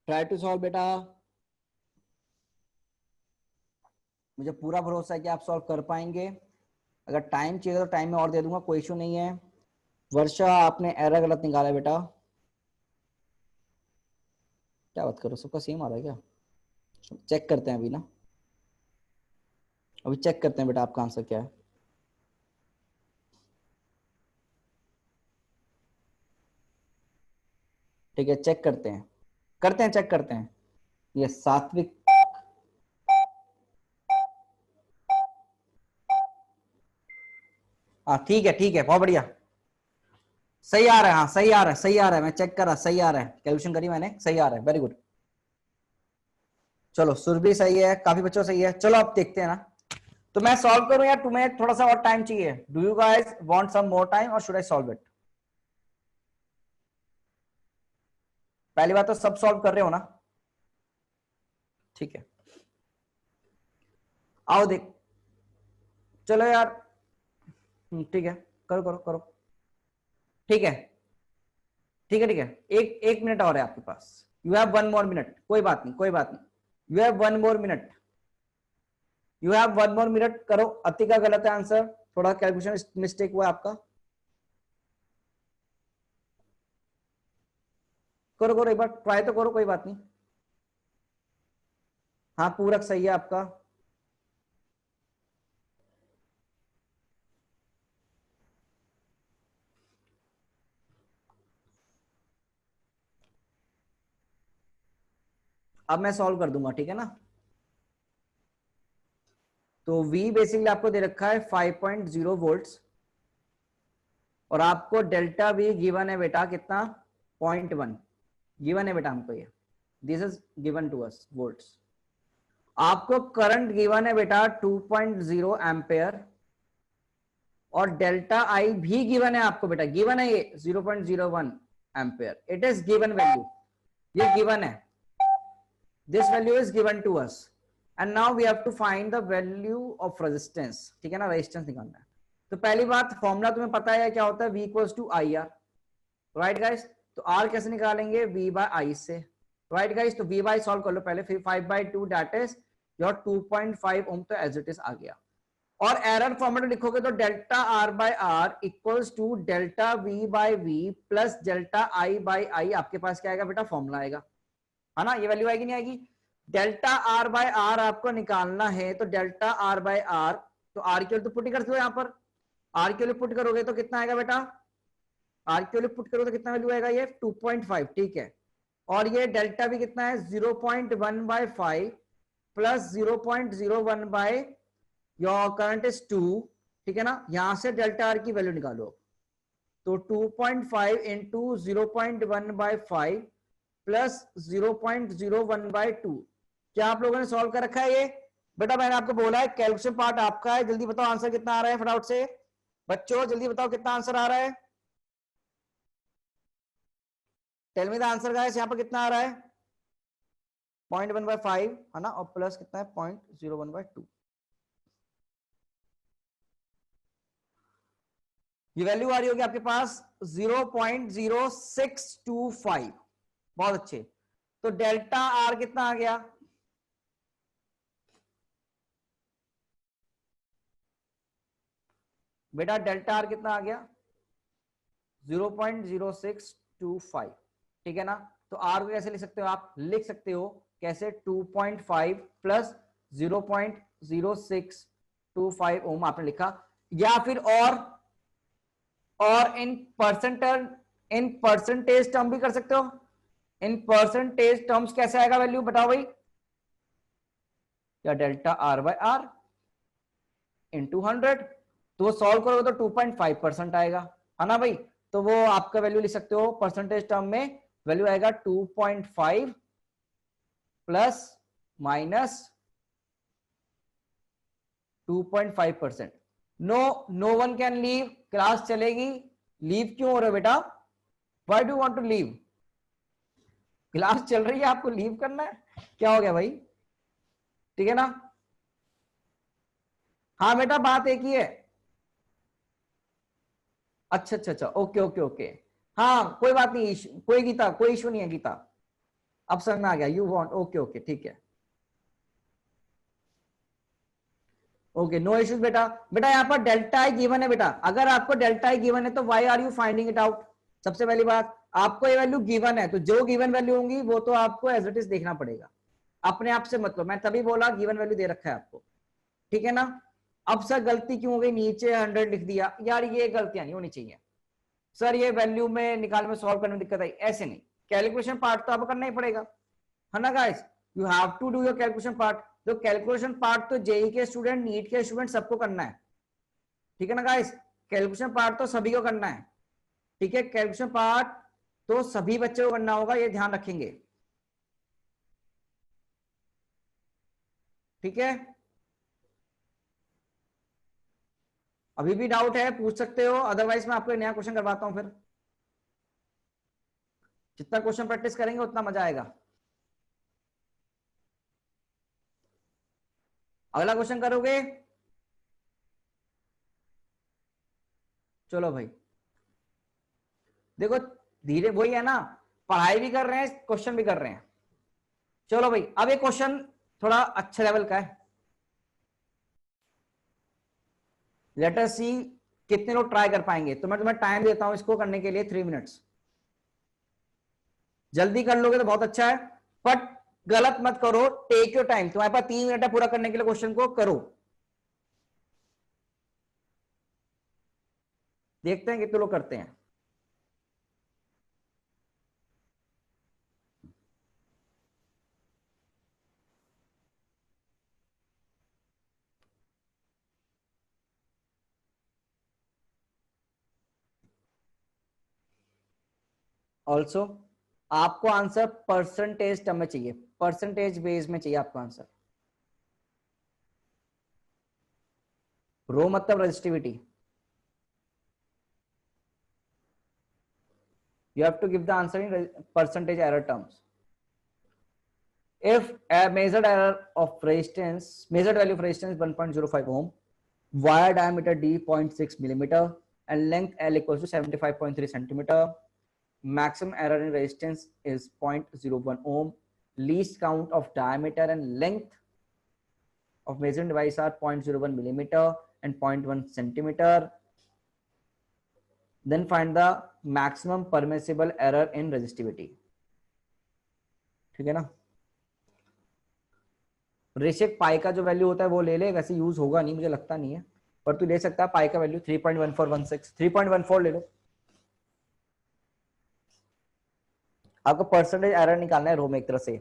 ट्राई टू सॉल्व बेटा, मुझे पूरा भरोसा है कि आप सॉल्व कर पाएंगे। अगर टाइम चाहिए तो टाइम में और दे दूंगा, कोई इशू नहीं है। वर्षा आपने एरर गलत निकाला बेटा, क्या बात करो, सबका सेम आ रहा है क्या? चेक करते हैं अभी ना, अभी चेक करते हैं बेटा आपका आंसर क्या है। ठीक है, चेक करते हैं, चेक करते हैं। ये सात्विक, हाँ ठीक है ठीक है, बहुत बढ़िया, सही आ रहा है, हाँ सही आ रहा है, सही आ रहा है, मैं चेक कर रहा, सही आ रहा है, कैलकुलेशन करी मैंने, सही आ रहा है, वेरी गुड। चलो सुरभि सही है, काफी बच्चों सही है। चलो अब देखते हैं ना, तो मैं सॉल्व करूं या तुम्हें थोड़ा सा और टाइम चाहिए? Do you guys want some more time और शुड आई सॉल्व इट? पहली बात तो सब सॉल्व कर रहे हो ना? ठीक है, आओ देख, चलो यार, ठीक है, करो करो करो, ठीक है ठीक है ठीक है, एक एक मिनट और है आपके पास, you have one more minute, कोई बात नहीं कोई बात नहीं, you have one more minute, you have one more minute. करो, अति का गलत है आंसर, थोड़ा कैलकुलेशन मिस्टेक हुआ आपका, करो करो एक बार ट्राई तो करो, कोई बात नहीं। हाँ पूरक सही है आपका, अब मैं सॉल्व कर दूंगा, ठीक है ना। तो V बेसिकली आपको दे रखा है 5.0 वोल्ट्स, और आपको डेल्टा V गिवन है बेटा कितना, 0.1 गिवन है बेटा हमको ये, this is given to us volts. आपको करंट गिवन है बेटा 2.0 एम्पेयर, और डेल्टा आई भी गिवन है आपको बेटा, गिवन है ये 0.01 ampere, it is given value, ये गिवन है, this value is given to us, and now we have to find the value of resistance, ठीक है ना, रेजिस्टेंस निकालना है। तो पहली बात, फॉर्मूला तुम्हें पता है क्या होता है, V equals to I R, right guys. तो R कैसे निकालेंगे, V बाय आई से, राइट गाइस। तो V बाय सॉल्व कर लो पहले, फिर 5/2 दैट इज योर 2.5 ओम, तो एज इट इज आ गया। और एरर फॉर्मेट लिखोगे तो delta R by R equals to delta V by V plus delta I by I, आपके पास क्या आएगा बेटा, फॉर्मूला आएगा, है ना, ये वैल्यू आएगी नहीं आएगी। डेल्टा R बाय आर आपको निकालना है, तो डेल्टा R बाय आर, तो आर के लिए तो पुट ही कर दो, यहाँ पर आर के लिए पुट करोगे तो कितना आएगा बेटा, आर के लिए पुट करो तो कितना वैल्यू आएगा, ये 2.5, ठीक है। और ये डेल्टा भी कितना है, 0.1/5 plus 0.01 by your current is 2, ठीक है ना। यहां से डेल्टा आर की वैल्यू निकालो, तो 2.5 इंटू 0.1/5 प्लस 0.01/2। क्या आप लोगों ने सॉल्व कर रखा है ये? बेटा मैंने आपको बोला है कैलकुलेशन पार्ट आपका है, जल्दी बताओ आंसर कितना आ रहा है फटाफट से, बच्चों जल्दी बताओ कितना आंसर आ रहा है, tell me the answer guys, यहाँ पर कितना आ रहा है, 0.1/5 है ना, और प्लस कितना है 0.01/2, ये वैल्यू आ रही होगी आपके पास 0.0625, बहुत अच्छे। तो डेल्टा आर कितना आ गया, बेटा डेल्टा आर कितना आ गया, 0.0625, ठीक है ना। तो आर को कैसे लिख सकते हो, आप लिख सकते हो कैसे, 2.5 प्लस 0.0625 ओम आपने लिखा, या फिर और इन परसेंटेज टर्म भी कर सकते हो। इन परसेंटेज टर्म्स कैसे आएगा वैल्यू बताओ भाई, या delta R by R into 100, तो वो सॉल्व करोगे तो 2.5% आएगा, है ना भाई। तो वो आपका वैल्यू लिख सकते हो परसेंटेज टर्म में, वैल्यू आएगा 2.5 plus minus 2.5%। No, no one can leave, class चलेगी, लीव क्यों हो रहे हो बेटा, why do want to leave, class चल रही है आपको लीव करना है, क्या हो गया भाई, ठीक है ना। हाँ बेटा बात एक ही है, अच्छा अच्छा अच्छा, ओके ओके ओके, हाँ कोई बात नहीं, कोई गीता, कोई इशू नहीं है गीता, अब समझ में आ गया, यू वांट, ओके ओके ठीक है, ओके नो इश्यूज बेटा। बेटा यहाँ पर डेल्टा आई गिवन है बेटा, अगर आपको डेल्टा आई गिवन है तो why are you finding it out. सबसे पहली बात, आपको ये वैल्यू गिवन है तो जो गिवन वैल्यू होंगी वो तो आपको एज इट इज देखना पड़ेगा, अपने आप से मतलब, मैं तभी बोला गिवन वैल्यू दे रखा है आपको, ठीक है ना। अब सर गलती क्यों हो गई, नीचे 100 लिख दिया, यार ये गलतियां नहीं होनी चाहिए सर, ये वैल्यू में निकाल में सॉल्व करने में दिक्कत आई, ऐसे नहीं, कैलकुलेशन पार्ट तो आपको करना ही पड़ेगा, है ना guys, you have to do your calculation part. तो कैलकुलेशन पार्ट तो जेई के स्टूडेंट, नीट के स्टूडेंट सबको करना है, ठीक है ना गाइस, कैलकुलेशन पार्ट तो सभी को करना है, ठीक है, कैलकुलेशन पार्ट तो सभी बच्चों को करना होगा, ये ध्यान रखेंगे, ठीक है। अभी भी डाउट है पूछ सकते हो, अदरवाइज मैं आपको एक नया क्वेश्चन करवाता हूं फिर, जितना क्वेश्चन प्रैक्टिस करेंगे उतना मजा आएगा। अगला क्वेश्चन करोगे, चलो भाई, देखो धीरे, वही है ना, पढ़ाई भी कर रहे हैं क्वेश्चन भी कर रहे हैं। चलो भाई, अब ये क्वेश्चन थोड़ा अच्छे लेवल का है, लेट अस सी कितने लोग ट्राई कर पाएंगे। तो मैं तुम्हें टाइम देता हूं इसको करने के लिए 3 मिनट्स, जल्दी कर लोगे तो बहुत अच्छा है, बट गलत मत करो, टेक योर टाइम, तुम्हारे पास 3 मिनट है पूरा करने के लिए, क्वेश्चन को करो, देखते हैं कितने लोग करते हैं। ऑल्सो आपको आंसर परसेंटेज टर्म में चाहिए, परसेंटेज बेस में चाहिए आपको आंसर, रो मतलब resistivity, you have to give the answer in percentage error terms. If a measured error of resistance, measured value of resistance 1.05 ohm, wire diameter d 0.6 millimeter and length L equals to 75.3 centimeter, maximum error in resistance is 0.01 ohm, least count of diameter and length of measuring device are 0.01 millimeter and 0.1 centimeter, then find the maximum permissible error in resistivity, ठीक है ना। रेशेक पाई का जो value होता है वो ले ले, वैसे यूज होगा नहीं मुझे लगता नहीं है, पर तू ले सकता है पाई का वैल्यू 3.1416, 3.14 ले लो। आपको परसेंटेज एरर निकालना है रो में एक तरह से,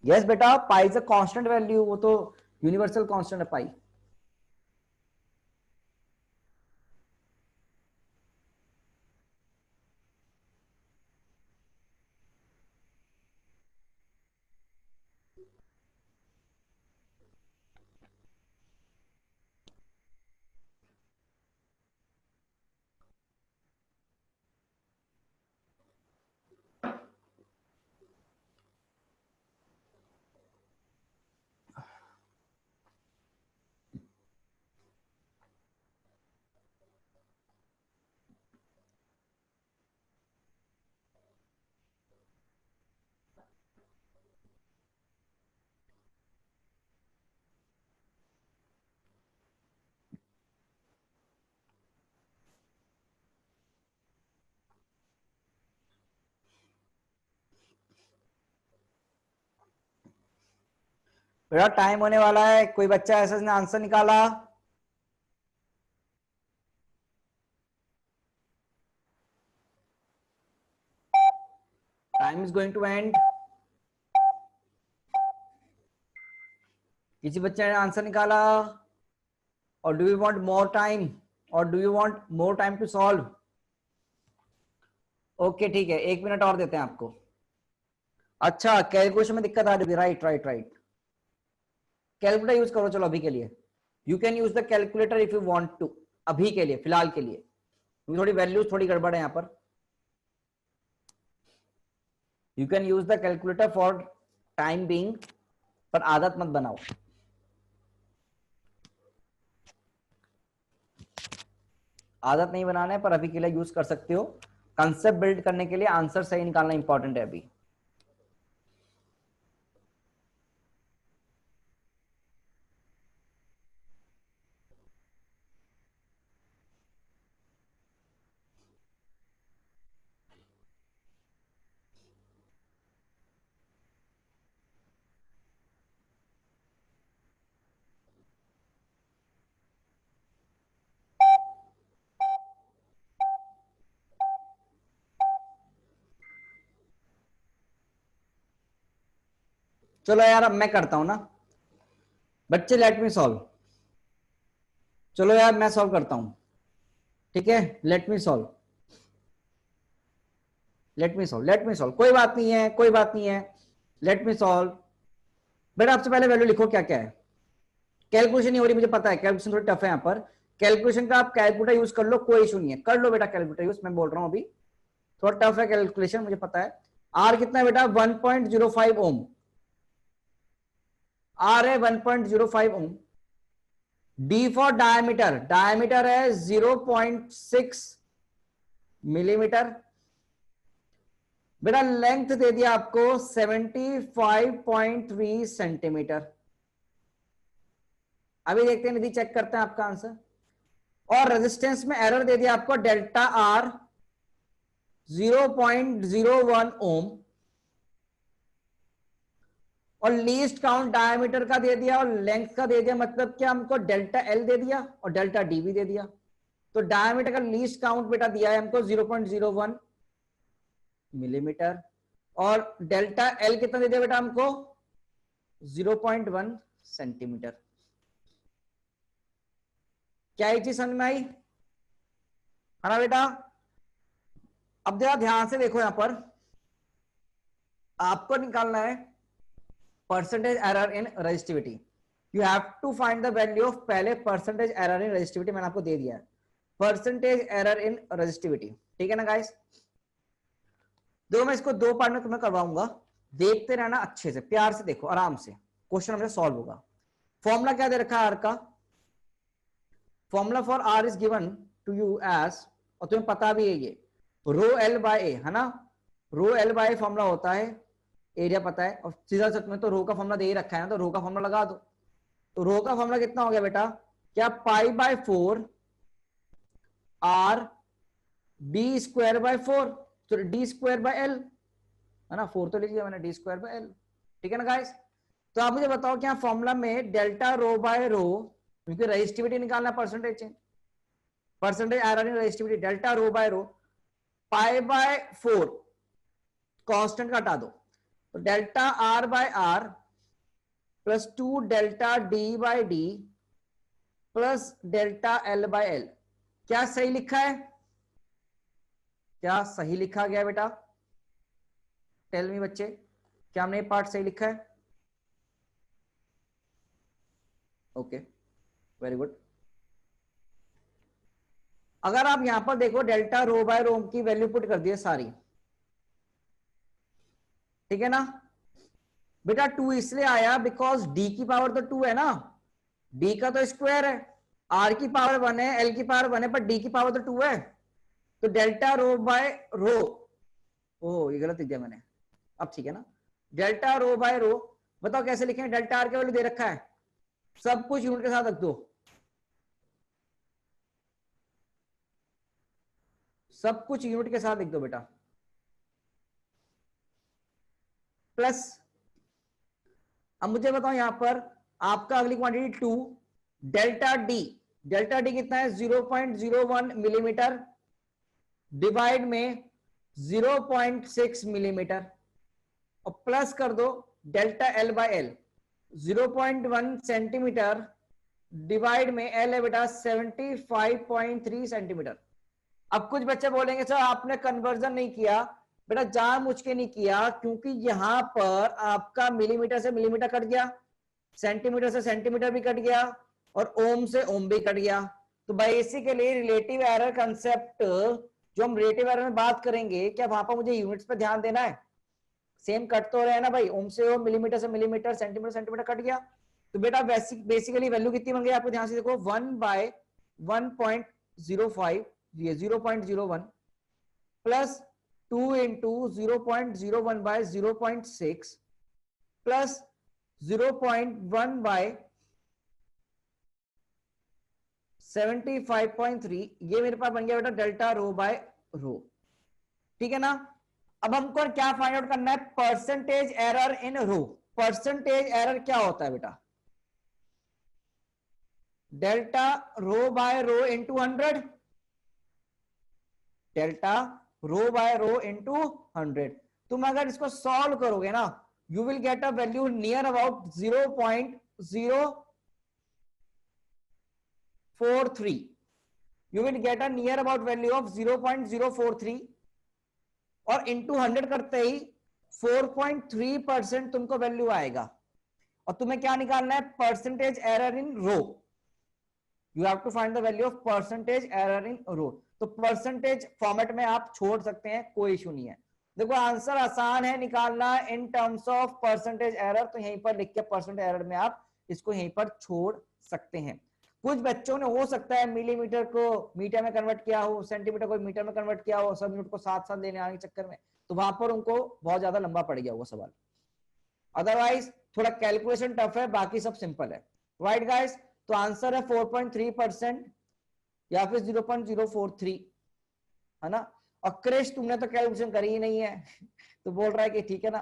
यस बेटा, pi is a constant value, वो तो यूनिवर्सल कांस्टेंट है पाई। बेटा टाइम होने वाला है, कोई बच्चा ऐसा जिसने आंसर निकाला, time is going to end. किसी बच्चे ने आंसर निकाला, और do you want more time, और do you want more time to solve. Okay ठीक है, 1 मिनट और देते हैं आपको। अच्छा कैलकुलेशन में दिक्कत आ रही थी, right right right, calculator use करो चलो अभी के लिए, you can use the calculator if you want to, अभी के लिए फिलहाल के लिए, थोड़ी वैल्यूज थोड़ी गड़बड़ है यहाँ पर, you can use the calculator for time being, पर आदत मत बनाओ। आदत नहीं बनाना है, पर अभी के लिए यूज कर सकते हो। कंसेप्ट बिल्ड करने के लिए आंसर सही निकालना इंपॉर्टेंट है अभी। चलो यार अब मैं करता हूं ना बच्चे, लेट मी सॉल्व। चलो यार मैं सॉल्व करता हूं, ठीक है। Let me solve, let me solve, let me solve. कोई बात नहीं है, कोई बात नहीं है। Let me solve. बेटा आपसे पहले वैल्यू लिखो क्या क्या है। कैलकुलेशन नहीं हो रही मुझे पता है, कैलकुलेशन थोड़ी टफ है यहाँ पर। कैलकुलेशन का आप कैलकुलेटर यूज कर लो, कोई इशू नहीं है, कर लो बेटा कैलकुलेटर यूज। मैं बोल रहा हूँ अभी थोड़ा टफ है कैलकुलेशन, मुझे पता है। आर कितना है बेटा? 1.05 ओम। आर है 1.05 ओम। डी फॉर डायमीटर, डायमीटर है 0.6 मिलीमीटर। बेटा लेंथ दे दिया आपको 75.3 सेंटीमीटर। अभी देखते हैं, निधि चेक करते हैं आपका आंसर। और रेजिस्टेंस में एरर दे दिया आपको डेल्टा आर 0.01 ओम। और लीस्ट काउंट डायमीटर का दे दिया और लेंथ का दे दिया, मतलब क्या हमको डेल्टा एल दे दिया और डेल्टा डी भी दे दिया। तो डायमीटर का लीस्ट काउंट बेटा दिया है हमको 0.01 मिलीमीटर। और डेल्टा एल कितना दे दिया बेटा हमको? 0.1 सेंटीमीटर। क्या ये चीज समझ में आई, है ना बेटा? अब जरा ध्यान से देखो, यहां पर आपको निकालना है percentage error in resistivity. You have to find the value of, पहले परसेंटेज एरर इन रेजिस्टिविटी मैंने आपको दे दिया है, परसेंटेज एरर इन रेजिस्टिविटी, ठीक है ना गाइस? देखो मैं इसको दो पार्ट में तुम्हें करवाऊंगा, देखते रहना अच्छे से, प्यार से देखो, आराम से क्वेश्चन हमें सॉल्व होगा। फॉर्मूला क्या दे रखा है आर का? Formula for R is given to you as, और तुम्हें पता भी है ये, रो एल बाय ए, है ना? रो एल बाय फॉर्मूला होता है, एरिया पता है, और सीधा सच में तो रो का फॉर्मूला दे ही रखा है ना, तो रो का फॉर्मूला लगा दो। तो रो का फॉर्मूला कितना हो गया बेटा? क्या? पाई by 4 R D square by 4, तो डी स्क्वायर बाय एल, है ना? 4 तो लिख दिया मैंने, डी स्क्वायर बाय एल, ठीक है ना गाइस? तो आप मुझे बताओ क्या फॉर्मूला में डेल्टा रो बाय रो, क्योंकि रेजिस्टिविटी निकालना percentage change, percentage error in resistivity, delta rho by rho, pi by 4 constant का हटा दो, तो delta R by R plus 2 delta D by D plus delta L by L. क्या सही लिखा है? क्या सही लिखा गया बेटा? टेल मी बच्चे, क्या हमने ये पार्ट सही लिखा है? Okay, very good. अगर आप यहां पर देखो डेल्टा रो बाय रो की वैल्यू पुट कर दिए सारी, ठीक है ना बेटा? 2 इसलिए आया बिकॉज डी की पावर तो 2 है ना, डी का तो स्क्वायर है, आर की पावर 1 है, एल की पावर 1 है, पर डी की पावर तो 2 है। तो डेल्टा रो बाय रो, ओह ये गलत लिख दिया मैंने, अब ठीक है ना? डेल्टा रो बाय रो, बताओ कैसे लिखेंगे? डेल्टा आर के वैल्यू दे रखा है, सब कुछ यूनिट के साथ रख दो, सब कुछ यूनिट के साथ लिख दो बेटा, प्लस। अब मुझे बताओ यहां पर आपका अगली quantity 2, delta D, delta D कितना है? 0.01 मिलीमीटर डिवाइड में 0.6 मिलीमीटर, और प्लस कर दो delta L by L, 0.1 centimetre divide में एल है बेटा 75.3 सेंटीमीटर। अब कुछ बच्चे बोलेंगे सर आपने कन्वर्जन नहीं किया, बेटा जानबूझ के नहीं किया, क्योंकि यहां पर आपका मिलीमीटर से मिलीमीटर कट गया, सेंटीमीटर से सेंटीमीटर भी कट गया, और ओम से ओम भी कट गया। तो बेसिकली रिलेटिव एरर कंसेप्ट जो हम रिलेटिव एरर में बात करेंगे, क्या वहां पर मुझे यूनिट्स पे ध्यान देना है? सेम कट तो रहे हैं ना भाई, ओम से ओम, मिलीमीटर से मिलीमीटर, सेंटीमीटर सेंटीमीटर कट गया। तो बेटा बेसिकली वैल्यू कितनी बन गई आपको ध्यान से देखो, 1/1.05, ये 0.01 plus 2 into 0.01 by 0.6 plus 0.1 by 75.3, ये मेरे पास बन गया बेटा डेल्टा रो बाय रो। ठीक है ना। अब हमको क्या फाइंड आउट करना है, percentage error in rho. Percentage error क्या होता है बेटा, delta rho by rho into 100, delta rho by rho into 100। तुम अगर इसको सॉल्व करोगे ना, you will get a value near about 0.043, you will get a near about value of 0.043 और इंटू 100 करते ही 4.3% तुमको वैल्यू आएगा। और तुम्हें क्या निकालना है, percentage error in rho. You have to find the value of percentage error in rho. तो परसेंटेज फॉर्मेट में आप छोड़ सकते हैं, कोई इशू नहीं है। देखो आंसर आसान है निकालना in terms of percentage error, तो यहीं पर लिख के परसेंटेज एरर में आप इसको यहीं पर छोड़ सकते हैं। कुछ बच्चों ने हो सकता है मिलीमीटर को मीटर में कन्वर्ट किया हो, सेंटीमीटर को मीटर में कन्वर्ट किया हो, सब यूनिट को साथ साथ लेने आने के चक्कर में, तो वहां पर उनको बहुत ज्यादा लंबा पड़ गया होगा सवाल। अदरवाइज थोड़ा कैलकुलेशन टफ है, बाकी सब सिंपल है। राइट गाइस, तो आंसर है 4.3% या फिर 0.043, है ना। और क्रिश तुमने तो कैलकुलेशन करी ही नहीं है तो बोल रहा है कि ठीक है ना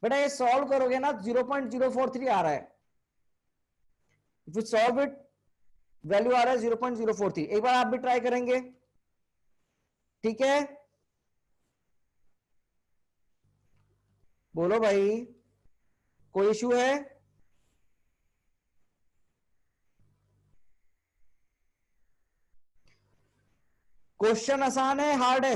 बेटा, ये सॉल्व करोगे ना 0.043 आ रहा है। If you solve it, value आ रहा है 0.043। एक बार आप भी ट्राई करेंगे, ठीक है। बोलो भाई, कोई इशू है? क्वेश्चन आसान है हार्ड है?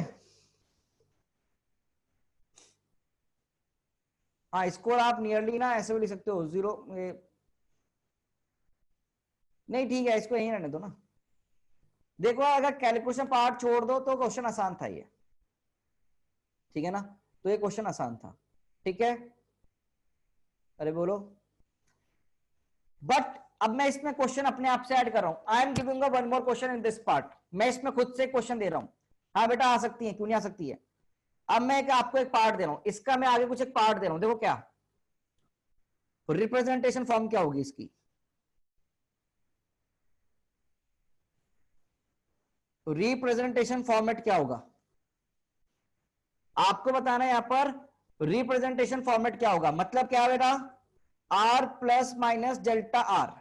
हाँ, स्कोर आप नियरली ना ऐसे भी लिख सकते हो 0, नहीं ठीक है, इसको यही रहने दो ना। देखो अगर कैलकुलेशन पार्ट छोड़ दो तो क्वेश्चन आसान था ये, ठीक है ना। तो ये क्वेश्चन आसान था, ठीक है। अरे बोलो। बट अब मैं इसमें क्वेश्चन अपने आप से ऐड कर रहा हूं। I am giving one more question in this part. मैं इसमें खुद से क्वेश्चन दे रहा हूं। हाँ बेटा आ सकती है, क्यों नहीं आ सकती है। अब मैं आपको एक पार्ट दे रहा हूं, इसका मैं आगे कुछ एक पार्ट दे रहा हूं। देखो क्या रिप्रेजेंटेशन फॉर्म क्या होगी इसकी, रिप्रेजेंटेशन फॉर्मेट क्या होगा आपको बताना है। यहां पर रिप्रेजेंटेशन फॉर्मेट क्या होगा, मतलब क्या है बेटा, R plus minus delta R,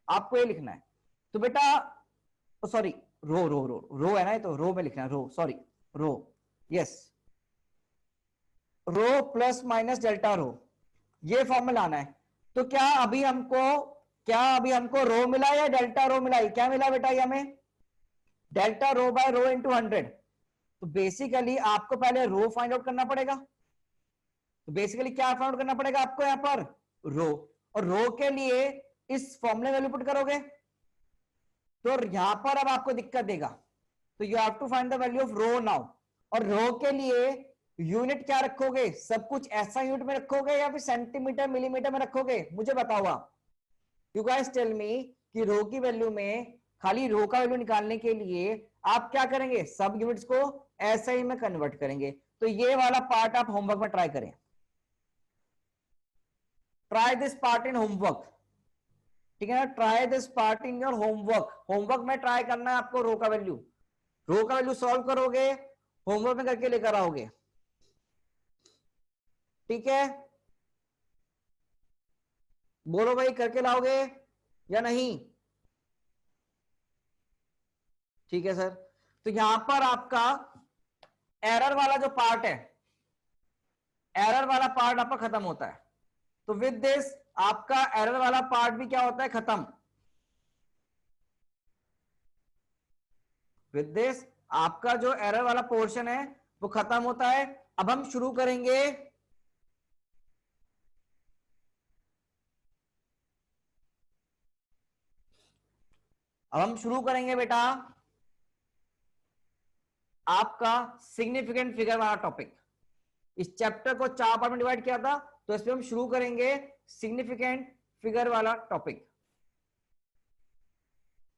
आपको ये लिखना है। तो बेटा सॉरी, रो रो रो रो है ना, ये तो रो में लिखना है, रो सॉरी, रो, यस, रो प्लस माइनस डेल्टा रो, ये फॉर्मूला आना है। तो क्या अभी हमको रो मिला या डेल्टा रो मिला, क्या मिला बेटा ये हमें, delta rho by rho into 100। तो बेसिकली आपको पहले रो फाइंड आउट करना पड़ेगा। तो बेसिकली क्या फाइंड आउट करना पड़ेगा आपको, यहां पर रो, और रो के लिए इस फॉर्मूले वैल्यू पुट करोगे, तो यहां पर अब आपको दिक्कत देगा। तो you have to find the value of rho now. और रो के लिए यूनिट क्या रखोगे, सब कुछ ऐसा यूनिट में रखोगे या फिर सेंटीमीटर मिलीमीटर में रखोगे, मुझे बताओ आप। यू गाइस टेल मी कि रो की वैल्यू में, खाली रो का वैल्यू निकालने के लिए आप क्या करेंगे, सब यूनिट्स को एसआई में कन्वर्ट करेंगे। तो ये वाला पार्ट आप होमवर्क में ट्राई करें, try this part in homework, ठीक है ना। Try this part in your homework. Homework में ट्राई करना है आपको रो का वैल्यू सॉल्व करोगे, होमवर्क में करके लेकर आओगे, ठीक है। बोलो भाई, करके लाओगे या नहीं, ठीक है सर। तो यहां पर आपका एरर वाला जो पार्ट है, एरर वाला पार्ट आपका खत्म होता है। तो विद दिस आपका एरर वाला पार्ट भी क्या होता है, खत्म। विद दिस आपका जो एरर वाला पोर्शन है वो खत्म होता है। अब हम शुरू करेंगे बेटा आपका सिग्निफिकेंट फिगर वाला टॉपिक। इस चैप्टर को 4 पार्ट में डिवाइड किया था, तो इसमें हम शुरू करेंगे सिग्निफिकेंट फिगर वाला टॉपिक।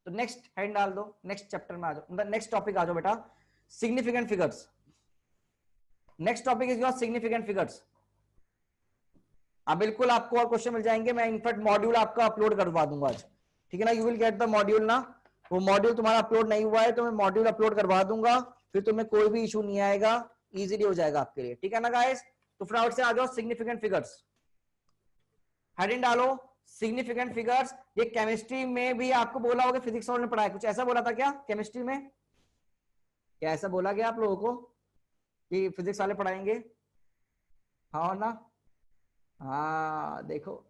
तो नेक्स्ट हेड डाल दो, नेक्स्ट चैप्टर में आ जाओ, मतलब नेक्स्ट टॉपिक आ जाओ बेटा, significant figures. Next topic is your significant figures. अब बिल्कुल आपको और क्वेश्चन मिल जाएंगे, मैं इनफैक्ट मॉड्यूल आपका अपलोड करवा दूंगा आज, ठीक है ना। You will get the module ना, वो मॉड्यूल तुम्हारा अपलोड नहीं हुआ है तो मैं मॉड्यूल अपलोड करवा दूंगा, फिर तुम्हें कोई भी इशू नहीं आएगा, इजीली हो जाएगा आपके लिए, ठीक है ना गाइस। तो फटाफट से आ जाओ सिग्निफिकेंट फिगर्स, हेडिंग डालो सिग्निफिकेंट फिगर्स। ये केमिस्ट्री में भी आपको बोला होगा, फिजिक्स वालों ने पढ़ाया, कुछ ऐसा बोला था क्या केमिस्ट्री में? क्या ऐसा बोला गया आप लोगों को कि फिजिक्स वाले पढ़ाएंगे? हाँ ना, हाँ देखो,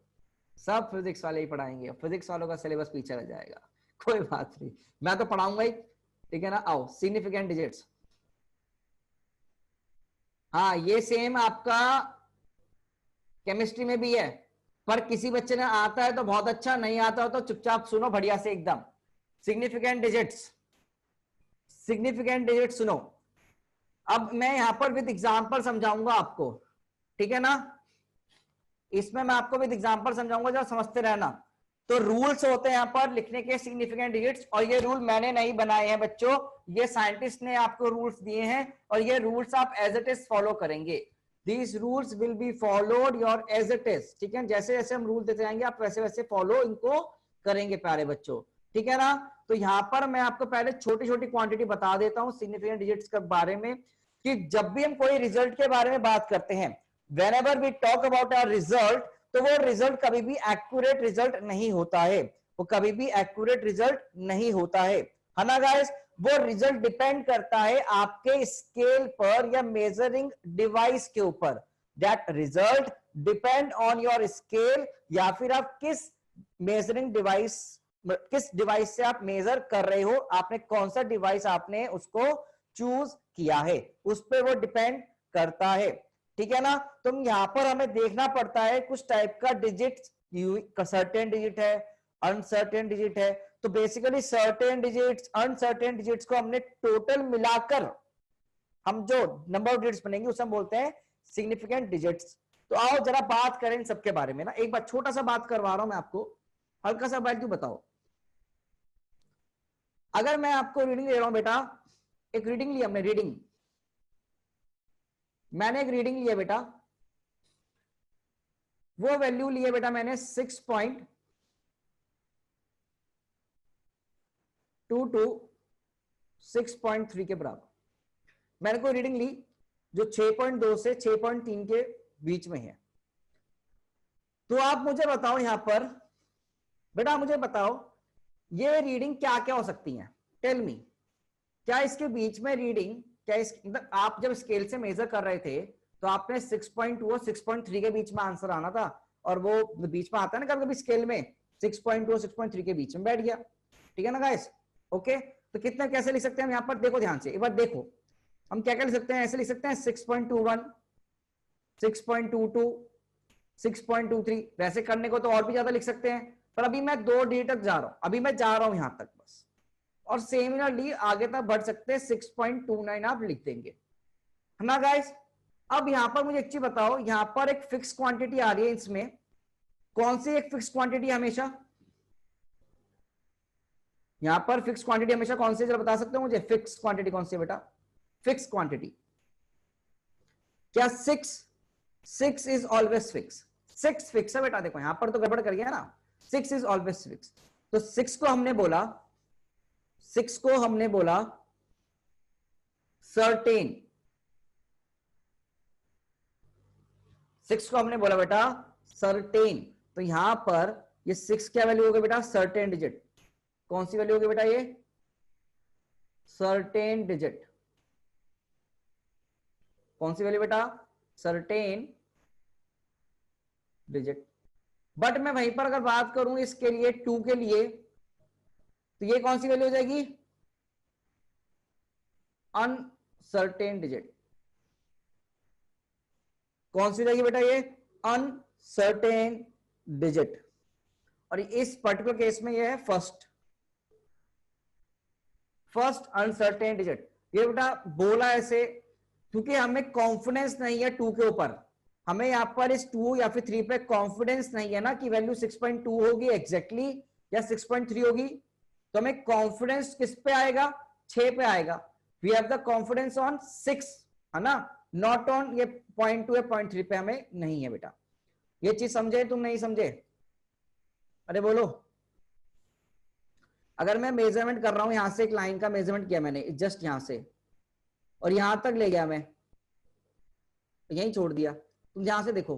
सब फिजिक्स वाले ही पढ़ाएंगे, फिजिक्स वालों का सिलेबस पीछे रह जाएगा, कोई बात नहीं, मैं तो पढ़ाऊंगा ही, ठीक है ना। आओ सिग्निफिकेंट डिजिट्स, हाँ ये सेम आपका केमिस्ट्री में भी है, पर किसी बच्चे ने आता है तो बहुत अच्छा, नहीं आता हो तो चुपचाप सुनो बढ़िया से एकदम। सिग्निफिकेंट डिजिट्स, सिग्निफिकेंट डिजिट सुनो। अब मैं यहां पर विद एग्जांपल समझाऊंगा आपको, ठीक है ना। इसमें मैं आपको विद एग्जांपल समझाऊंगा, जो समझते रहना। तो रूल्स होते हैं यहां पर लिखने के सिग्निफिकेंट डिजिट्स, और ये रूल मैंने नहीं बनाए हैं बच्चों, ये साइंटिस्ट ने आपको रूल्स दिए हैं, और ये रूल्स आप एज इट इज फॉलो करेंगे। These rules will be followed your age it is, ठीक है। जैसे जैसे हम रूल देते जाएंगे आप वैसे वैसे फॉलो इनको करेंगे प्यारे बच्चों, ठीक है ना। तो यहां पर मैं आपको पहले छोटी छोटी क्वांटिटी बता देता हूं सिग्निफिकेंट डिजिट्स के बारे में, कि जब भी हम कोई रिजल्ट के बारे में बात करते हैं, whenever we talk about our result, तो वो रिजल्ट कभी भी एक्यूरेट रिजल्ट नहीं होता है, वो कभी भी एक्यूरेट रिजल्ट नहीं होता है ना गाइस। वो रिजल्ट डिपेंड करता है आपके स्केल पर या मेजरिंग डिवाइस के ऊपर। That result depend on your scale, या फिर आप किस मेजरिंग डिवाइस, किस डिवाइस से आप मेजर कर रहे हो, आपने कौन सा डिवाइस आपने उसको चूज किया है, उस पर वो डिपेंड करता है, ठीक है ना। तो यहां पर हमें देखना पड़ता है कुछ टाइप का डिजिट, सर्टेन डिजिट है, अनसर्टेन डिजिट है। तो basically certain digits, uncertain digits को हमने टोटल मिलाकर हम जो नंबर ऑफ डिजिट्स बनेंगे उसे हम बोलते हैं सिग्निफिकेंट डिजिट्स। तो आओ जरा बात करें इन सबके बारे में ना, एक बार छोटा सा बात करवा रहा हूं मैं आपको, हल्का सा वैल्यू बताओ। अगर मैं आपको रीडिंग दे रहा हूं बेटा, एक रीडिंग ली हमने, रीडिंग, मैंने एक रीडिंग लिया बेटा, वो वैल्यू लिया बेटा मैंने 6.22 6.3 के बराबर। मैंने कोई रीडिंग ली जो 6.2 से 6.3 के बीच में है। तो आप मुझे बताओ यहां पर, बेटा मुझे बताओ ये रीडिंग क्या क्या हो सकती है, टेल मी। क्या इसके बीच में रीडिंग, क्या इस मतलब आप जब स्केल से मेजर कर रहे थे तो आपने 6.2 और 6.3 के बीच में आंसर आना था, और वो बीच में आता है ना कभी कभी स्केल में, 6.2 और 6.3 के बीच में बैठ गया, ठीक है ना गाइस। ओके, तो कितना कैसे लिख सकते हैं हम यहां पर, देखो ध्यान से एक बार देखो, हम क्या क्या लिख सकते हैं, ऐसे लिख सकते हैं 6.21, 6.22, 6.23, वैसे करने को तो और भी ज्यादा लिख सकते हैं, पर अभी मैं 2 डिजिट तक जा रहा हूं, अभी मैं जा रहा हूं यहां तक बस। और सिमिलरली आगे तक बढ़ सकते हैं, 6.29 आप लिख देंगे, है ना गाइस। अब यहां पर मुझे एक चीज बताओ, यहां पर एक फिक्स क्वांटिटी आ रही है, इसमें कौन सी एक फिक्स क्वांटिटी हमेशा, यहां पर फिक्स क्वांटिटी हमेशा कौन सी, जरा बता सकते हो मुझे फिक्स क्वांटिटी कौन सी है बेटा? फिक्स क्वांटिटी क्या 6 इज ऑलवेज फिक्स, 6 फिक्स है बेटा। देखो यहां पर तो गड़बड़ कर गया ना, 6 इज ऑलवेज फिक्स। तो 6 को हमने बोला, 6 को हमने बोला सर्टेन, 6 को हमने बोला बेटा सर्टेन। तो यहां पर ये 6 क्या वैल्यू होगी बेटा? Certain digit. कौन सी वैल्यू होगी बेटा? ये सर्टेन डिजिट। कौन सी वैल्यू बेटा? Certain digit. बट मैं वहीं पर अगर बात करूं इसके लिए 2 के लिए, तो ये कौन सी वैल्यू हो जाएगी? Uncertain digit. कौन सी रहेगी बेटा? ये अनसर्टेन डिजिट। और इस पर्टिकुलर केस में ये है फर्स्ट अनसर्टेन डिजिट। ये बेटा बोला ऐसे, क्योंकि हमें कॉन्फिडेंस नहीं है 2 के ऊपर, हमें यहाँ पर इस 2 या फिर 3 पे कॉन्फिडेंस नहीं है ना कि वैल्यू 6.2 होगी एग्जैक्टली या 6.3 होगी, तो हमें कॉन्फिडेंस किस पे आएगा, 6 पे आएगा। We have the confidence on 6, है ना, नॉट ऑन ये 0.2 या 0.3 पे हमें नहीं है बेटा। ये चीज समझे तुम, नहीं समझे? अरे बोलो। अगर मैं मेजरमेंट कर रहा हूं, यहां से एक लाइन का मेजरमेंट किया मैंने जस्ट यहां से, और यहां तक ले गया मैं, यहीं छोड़ दिया, तुम ध्यान से देखो,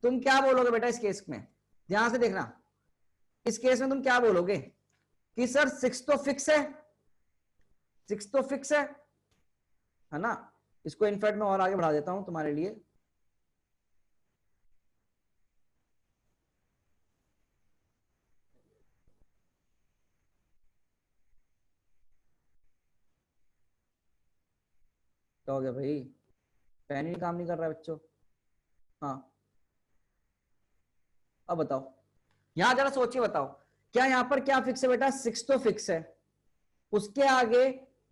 तुम क्या बोलोगे बेटा इस केस में? ध्यान से देखना, इस केस में तुम क्या बोलोगे कि सर 6 तो फिक्स है, 6 तो फिक्स है ना। इसको इनफैक्ट मैं और आगे बढ़ा देता हूं तुम्हारे लिए। क्या हो गया भाई, पेन ही काम नहीं कर रहा है बच्चों। हाँ अब बताओ, यहां जरा सोचिए, बताओ क्या यहां पर क्या फिक्स है बेटा? 6 तो फिक्स है, उसके आगे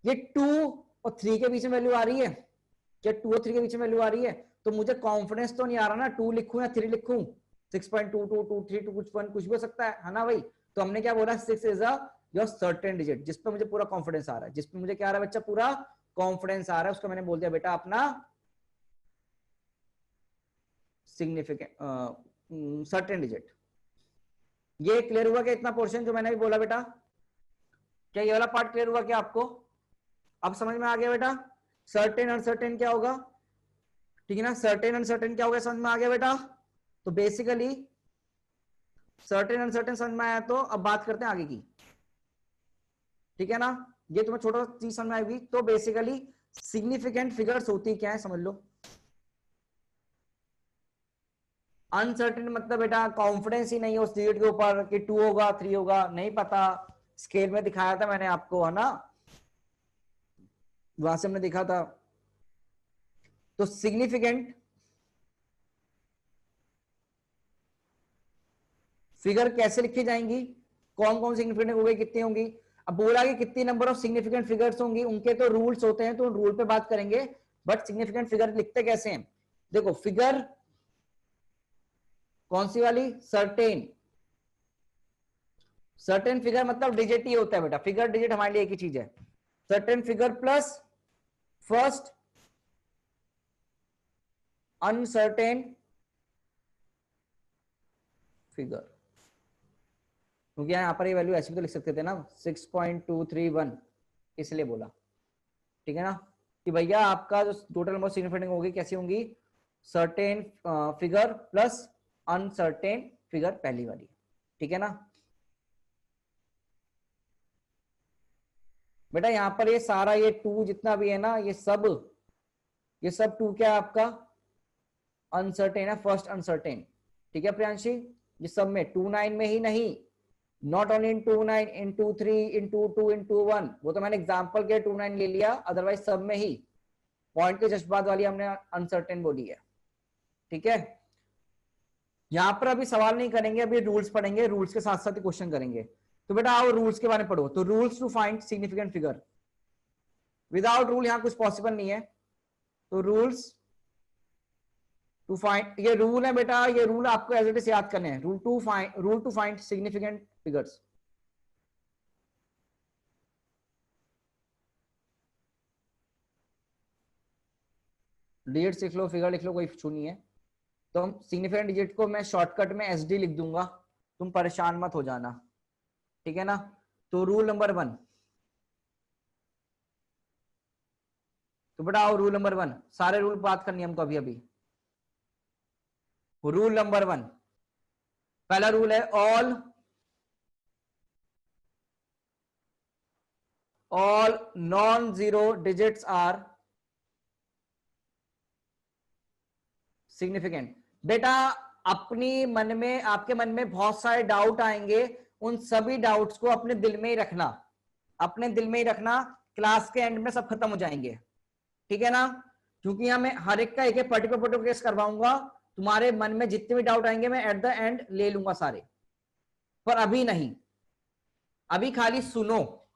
ये 2 और 3 के बीच में वैल्यू आ रही है, क्या 2 और 3 के बीच में वैल्यू आ रही है? तो मुझे कॉन्फिडेंस तो नहीं आ रहा ना, 2 लिखूं या 3 लिखूं, 6.2223 कुछ कुछ भी हो सकता है ना भाई। तो हमने क्या बोला, 6 is a your certain digit, जिसपे मुझे पूरा कॉन्फिडेंस आ रहा है, जिसपे मुझे क्या आ रहा है बच्चा, पूरा कॉन्फिडेंस आ रहा है, उसको मैंने बोल दिया बेटा अपना सिग्निफिकेंट सर्टेन डिजिट। ये क्लियर हुआ क्या इतना पोर्शन जो मैंने भी बोला बेटा? क्या ये वाला पार्ट क्लियर हुआ क्या आपको? अब समझ में आ गया बेटा? सर्टेन अनसर्टेन क्या होगा, ठीक है ना, सर्टेन अनसर्टेन क्या होगा, समझ में आ गया बेटा? तो बेसिकली सर्टेन अनसर्टेन समझ में आया, तो अब बात करते हैं आगे की, ठीक है ना। ये तुम्हें छोटा सा चीज समझ में आएगी। तो बेसिकली सिग्निफिकेंट फिगर्स होती क्या है समझ लो। अनसर्टेन मतलब बेटा कॉन्फिडेंस ही नहीं है उस डिजिट के ऊपर कि 2 होगा 3 होगा, नहीं पता, स्केल में दिखाया था मैंने आपको, है ना, वहां से हमने देखा था। तो सिग्निफिकेंट फिगर कैसे लिखी जाएंगी, कौन कौन सिग्निफिकेंट हो गई, कितनी होंगी? अब बोला कि कितनी नंबर ऑफ सिग्निफिकेंट फिगर्स होंगी, उनके तो रूल्स होते हैं, तो रूल पे बात करेंगे। बट सिग्निफिकेंट फिगर लिखते कैसे हैं, देखो फिगर कौन सी वाली, सर्टेन, सर्टेन फिगर मतलब डिजिट ही होता है बेटा, फिगर डिजिट हमारे लिए एक ही चीज है। Certain figure plus first uncertain figure, क्योंकि यहां पर ये वैल्यू ऐसे भी तो लिख सकते थे ना 6.231, इसलिए बोला, ठीक है ना, कि भैया आपका जो टोटल नंबर सिग्निफिकेंट होगी कैसी होंगी, certain figure plus uncertain figure पहली वाली, ठीक है ना। बेटा यहां पर ये सारा ये 2 जितना भी है ना, ये सब 2 क्या है आपका, अनसर्टेन है, फर्स्ट अनसर्टेन, ठीक है प्रियांशी। ये सब में 2 9 में ही नहीं, नॉट ओनली इन 2 9, इन 2 3, इन 2 2, इन 2 1, वो तो मैंने एग्जांपल के 2 9 ले लिया, अदरवाइज सब में ही पॉइंट के जस्ट बाद वाली हमने अनसर्टेन बोली है, ठीक है। यहां पर अभी सवाल नहीं करेंगे, अभी रूल्स पढ़ेंगे, रूल्स के साथ साथ ही क्वेश्चन करेंगे। तो बेटा आओ रूल्स के बारे में पढ़ो। तो rules to find significant figure, without rule यहां कुछ पॉसिबल नहीं है। तो रूल्स टू फाइंड, ये रूल है बेटा, ये रूल आपको एज इट इज याद करने हैं, rule to find significant figures. Digit लिख लो, फिगर लिख लो, कोई इशू नहीं है। तो हम सिग्निफिकेंट डिजिट को मैं शॉर्टकट में एसडी लिख दूंगा, तुम परेशान मत हो जाना, ठीक है ना। तो रूल नंबर 1, तो बेटा आओ रूल नंबर 1, सारे रूल बात करनी है हमको अभी अभी। रूल नंबर 1, पहला रूल है all non zero digits are significant. बेटा अपनी मन में, आपके मन में बहुत सारे डाउट आएंगे, उन सभी डाउट्स को अपने दिल में ही रखना, अपने दिल में ही रखना, क्लास के एंड में सब खत्म हो जाएंगे, ठीक है ना। क्योंकि यहां मैं हर एक का एक पर्टिकुलर केस करवाऊंगा, तुम्हारे मन में जितने भी डाउट आएंगे मैं एट द एंड ले लूंगा सारे, पर अभी नहीं, अभी खाली सुनो,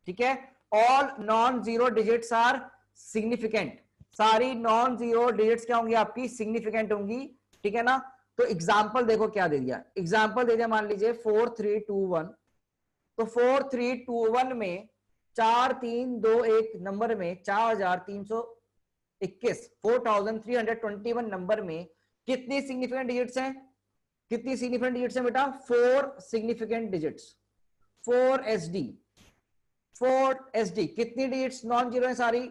ठीक है। All non zero digits are significant, सारी नॉन जीरो डिजिट्स क्या होंगी आपकी, सिग्निफिकेंट होंगी, ठीक है ना। तो एग्जाम्पल देखो क्या दे दिया, एग्जाम्पल दे दिया, मान लीजिए 4321, तो 4321 में 4321 नंबर में 4321, 4321 नंबर में कितनी सिग्निफिकेंट डिजिट्स हैं, कितनी सिग्निफिकेंट डिजिट्स हैं बेटा, 4 सिग्निफिकेंट डिजिट्स, 4 SD कितनी डिजिट्स नॉन जीरो है सारी,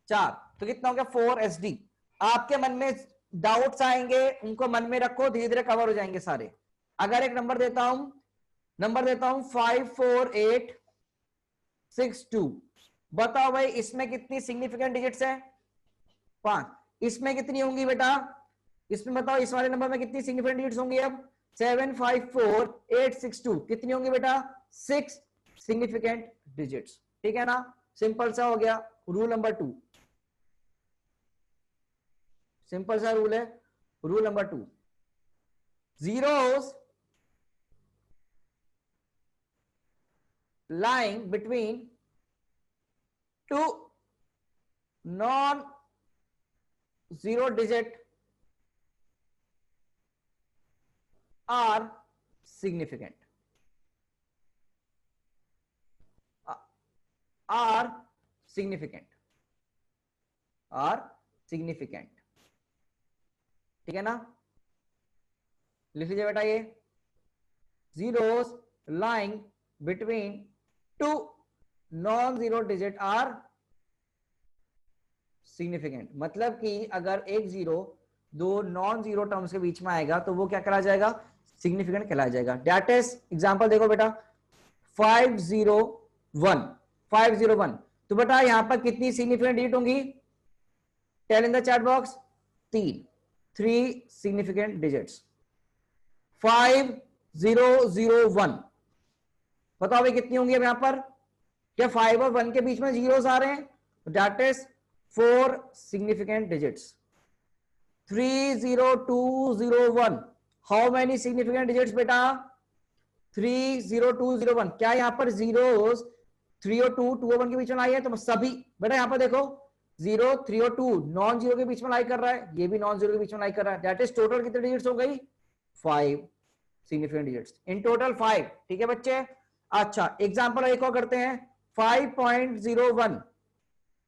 4, तो कितना हो गया 4 SD। आपके मन में डाउट्स आएंगे, उनको मन में रखो, धीरे धीरे कवर हो जाएंगे सारे। अगर एक नंबर देता हूं 54862, बताओ भाई इसमें कितनी सिग्निफिकेंट डिजिट्स है, 5, इसमें कितनी होंगी बेटा, इसमें बताओ इस वाले नंबर में कितनी सिग्निफिकेंट डिजिट्स होंगी, अब 754862 कितनी होंगी बेटा, 6 सिग्निफिकेंट डिजिट्स, ठीक है ना। सिंपल सा हो गया। रूल नंबर 2, सिंपल सा रूल है, rule number 2, zeros lying between two non zero digit are significant, are significant, are significant, ठीक है ना। लिख लीजिए बेटा, ये zeros lying between two non zero digit are significant, मतलब कि अगर एक जीरो दो नॉन जीरो टर्म्स के बीच में आएगा तो वो क्या कहलाया जाएगा, सिग्निफिकेंट कहलाया जाएगा। दैट इज एग्जांपल देखो बेटा 501, 501, तो बेटा यहां पर कितनी सिग्निफिकेंट डिजिट होंगी, tell in the chat box, 3 significant digits. 5001, बताओ भाई कितनी होंगी अब यहां पर, क्या 5 और 1 के बीच में जीरोस आ रहे हैं, that is 4 significant digits. 30201, how many significant digits बेटा, 30201, क्या यहां पर जीरोस 3 और 2 2 और 1 के बीच में लाई है, तो सभी बेटा यहां पर देखो 0 3 और 2 नॉन जीरो के बीच में लाई कर रहा है, ये भी नॉन जीरो के बीच में लाई कर रहा है, दैट इज टोटल कितने डिजिट्स हो गई, 5 सिग्निफिकेंट डिजिट्स, इन टोटल 5, ठीक है बच्चे। अच्छा एग्जांपल एक और करते हैं, 5.01,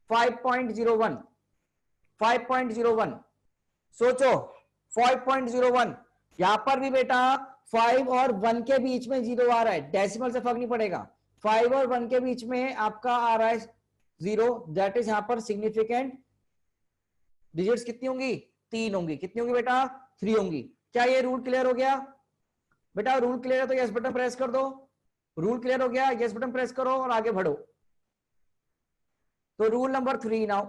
5.01, 5.01, सोचो 5.01, यहां पर भी बेटा 5 और 1 के बीच में जीरो आ रहा है, डेसिमल से फर्क नहीं पड़ेगा, 5 और 1 के बीच में आपका आ रहा है जीरो, दैट इज यहां पर सिग्निफिकेंट डिजिट्स कितनी होंगी, 3 होंगी, कितनी होंगी बेटा, 3 होंगी। क्या ये रूल क्लियर हो गया बेटा, रूल क्लियर है तो यस बटन प्रेस कर दो, रूल क्लियर हो गया, यस बटन प्रेस करो और आगे बढ़ो। तो रूल नंबर 3 नाउ,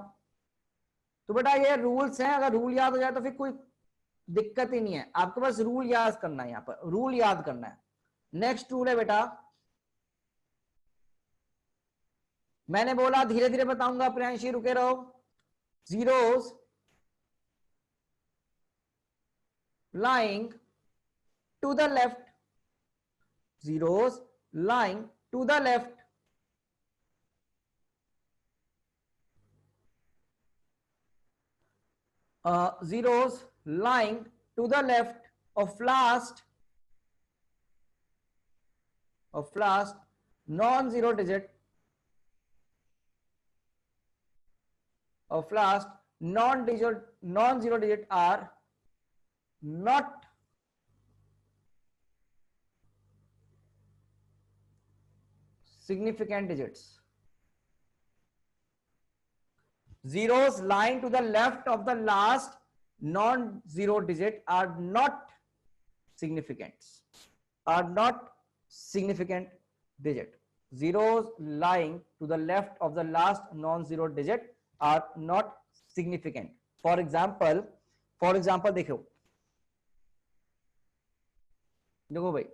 तो बेटा ये रूल्स हैं, अगर रूल याद हो जाए तो फिर कोई दिक्कत ही नहीं है, आपको बस रूल याद करना है, यहां पर रूल याद करना है। नेक्स्ट रूल है बेटा, मैंने बोला धीरे धीरे बताऊंगा, प्रियांशी रुके रहो, zeros lying to the left, zeros lying to the left zeros lying to the left of last non-zero digit of last non-zero digit are not significant digits. Zeros lying to the left of the last non-zero digit are not significant, are not significant digit. Zeros lying to the left of the last non-zero digit are not significant. For example देखो भाई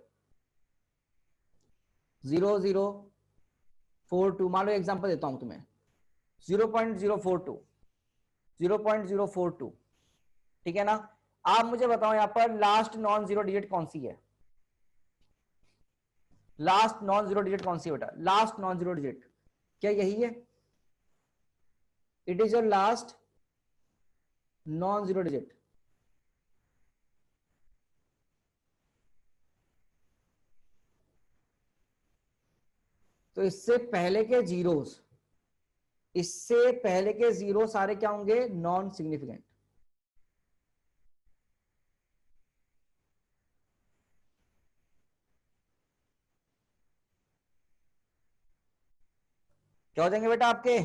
0.042, मान लो example देता हूं तुम्हें 0.042, ठीक है ना। आप मुझे बताओ यहां पर लास्ट नॉन जीरो डिजिट कौन सी है, लास्ट नॉन जीरो डिजिट कौन सी है बेटा, लास्ट नॉन जीरो डिजिट क्या यही है, it is your last non zero digit. तो इससे पहले के जीरोस, इससे पहले के जीरो सारे क्या होंगे? Non significant. क्या हो जाएंगे बेटा आपके?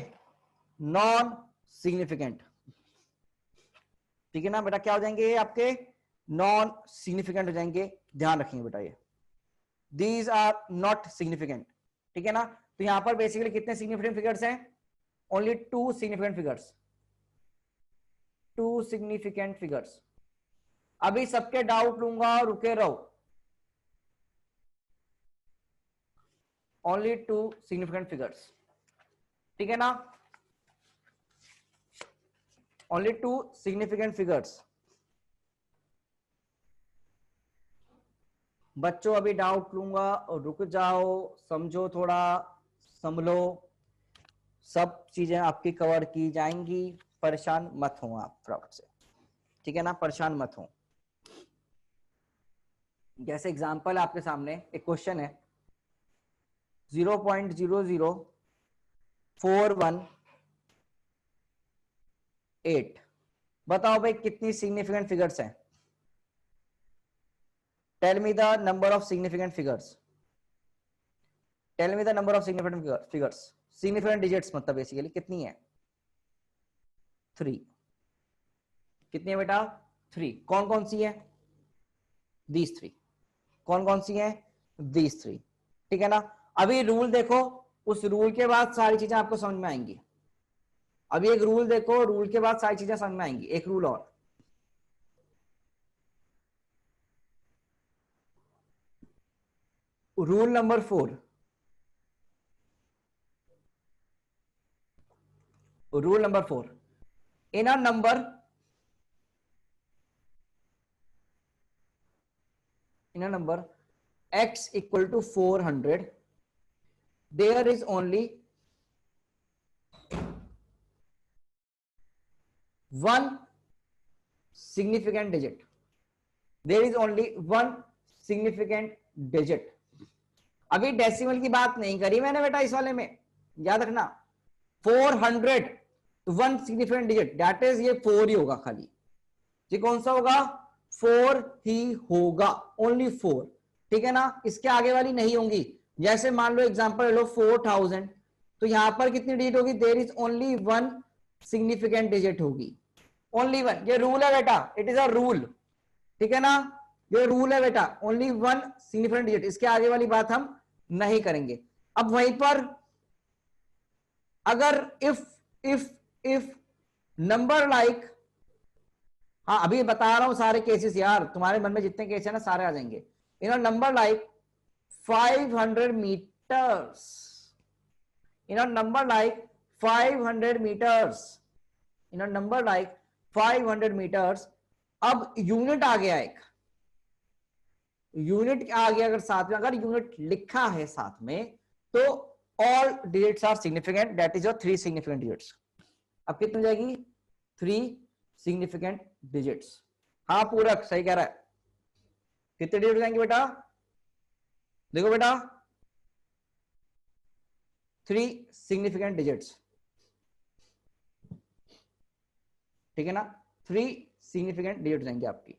Non significant. ठीक है ना बेटा, क्या हो जाएंगे ये आपके? नॉन सिग्निफिकेंट हो जाएंगे। ध्यान रखेंगे बेटा ये, दीज आर नॉट सिग्निफिकेंट। ठीक है ना। तो यहां पर बेसिकली कितने सिग्निफिकेंट फिगर्स हैं? Only two significant figures, two significant figures. अभी सबके डाउट लूंगा, रुके रहो। Only two significant figures. ठीक है ना, ओनली टू सिग्निफिकेंट फिगर्स। बच्चों अभी डाउट लूंगा और रुक जाओ, समझो थोड़ा, संभलो, सब चीजें आपकी कवर की जाएंगी। परेशान मत हो आप फ्रॉड से। ठीक है ना, परेशान मत हो। जैसे एग्जांपल आपके सामने एक क्वेश्चन है, 0.00418। बताओ भाई कितनी सिग्निफिकेंट फिगर्स हैं? Tell me the number of significant figures. Tell me the number of significant figures. Significant digits मतलब बेसिकली कितनी है? 3। कितनी है बेटा? 3। कौन कौन सी है? दीज 3। कौन कौन सी है? दीज 3। ठीक है ना। अभी रूल देखो, उस रूल के बाद सारी चीजें आपको समझ में आएंगी। अभी एक रूल देखो, रूल के बाद सारी चीजें समझ में आएंगी। एक रूल और, rule number 4। Rule number 4, in a number, in a number x equal to 400, there is only one significant digit. There is only one significant digit. अभी डेसिमल की बात नहीं करी मैंने बेटा इस वाले में, याद रखना। 400 one significant digit, that is ये 4 ही होगा खाली। ये कौन सा होगा? 4 ही होगा, ओनली 4। ठीक है ना, इसके आगे वाली नहीं होंगी। जैसे मान लो एग्जांपल लो 4000, तो यहां पर कितनी डिजिट होगी? There is only one significant digit होगी, ओनली वन। ये रूल है बेटा, इट इज अ रूल। ठीक है ना, ये रूल है बेटा, ओनली वन सिग्निफिकेंट डिजिट, इसके आगे वाली बात हम नहीं करेंगे। अब वहीं पर अगर इफ नंबर लाइक, हाँ अभी बता रहा हूं सारे केसेस यार, तुम्हारे मन में जितने केस है ना सारे आ जाएंगे। इन number like 500 meters, in a number like 500 meters, in a number like 500 meters। अब यूनिट आ गया, एक यूनिट आ गया अगर साथ में, अगर यूनिट लिखा है साथ में, तो all digits are significant, that is your 3 significant digits. अब कितनी हो जाएगी? 3 सिग्निफिकेंट डिजिट्स। हाँ पूरक सही कह रहा है। कितने डिजिट हो जाएंगे बेटा? देखो बेटा 3 सिग्निफिकेंट डिजिट्स। ठीक है ना, 3 सिग्निफिकेंट डिजिट हो जाएंगे आपकी।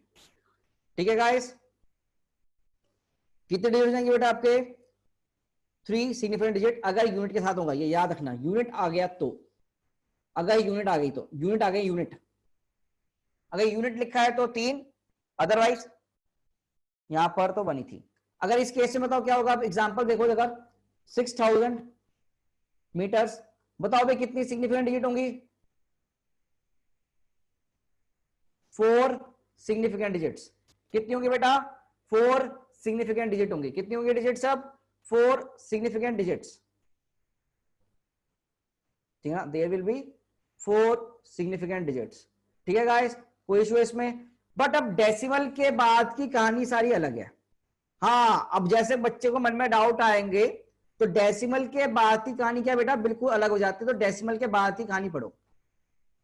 ठीक है गाइस, कितने डिजिट हो जाएंगे बेटा आपके? 3 सिग्निफिकेंट डिजिट, अगर यूनिट के साथ होगा, ये याद रखना। यूनिट आ गया तो, अगर यूनिट आ गई तो, यूनिट आ गई, यूनिट अगर यूनिट लिखा है तो 3, अदरवाइज यहां पर तो बनी थी। अगर इस केस में बताओ क्या होगा? एग्जांपल देखो, अगर 6000 मीटर्स, बताओ भाई कितनी सिग्निफिकेंट डिजिट होंगी? 4 सिग्निफिकेंट डिजिट्स। कितनी होंगी बेटा? 4 सिग्निफिकेंट डिजिट होंगी। कितनी होंगी डिजिट्स? अब 4 सिग्निफिकेंट डिजिट्स। ठीक है ना, there will be 4 significant digits. ठीक है गाइस, कोई इशू है इसमें? बट अब डेसिमल के बाद की कहानी सारी अलग है। हाँ, अब जैसे बच्चे को मन में डाउट आएंगे, तो डेसिमल के बाद की कहानी क्या बेटा बिल्कुल अलग हो जाती है। तो डेसिमल के बाद की कहानी पढ़ो।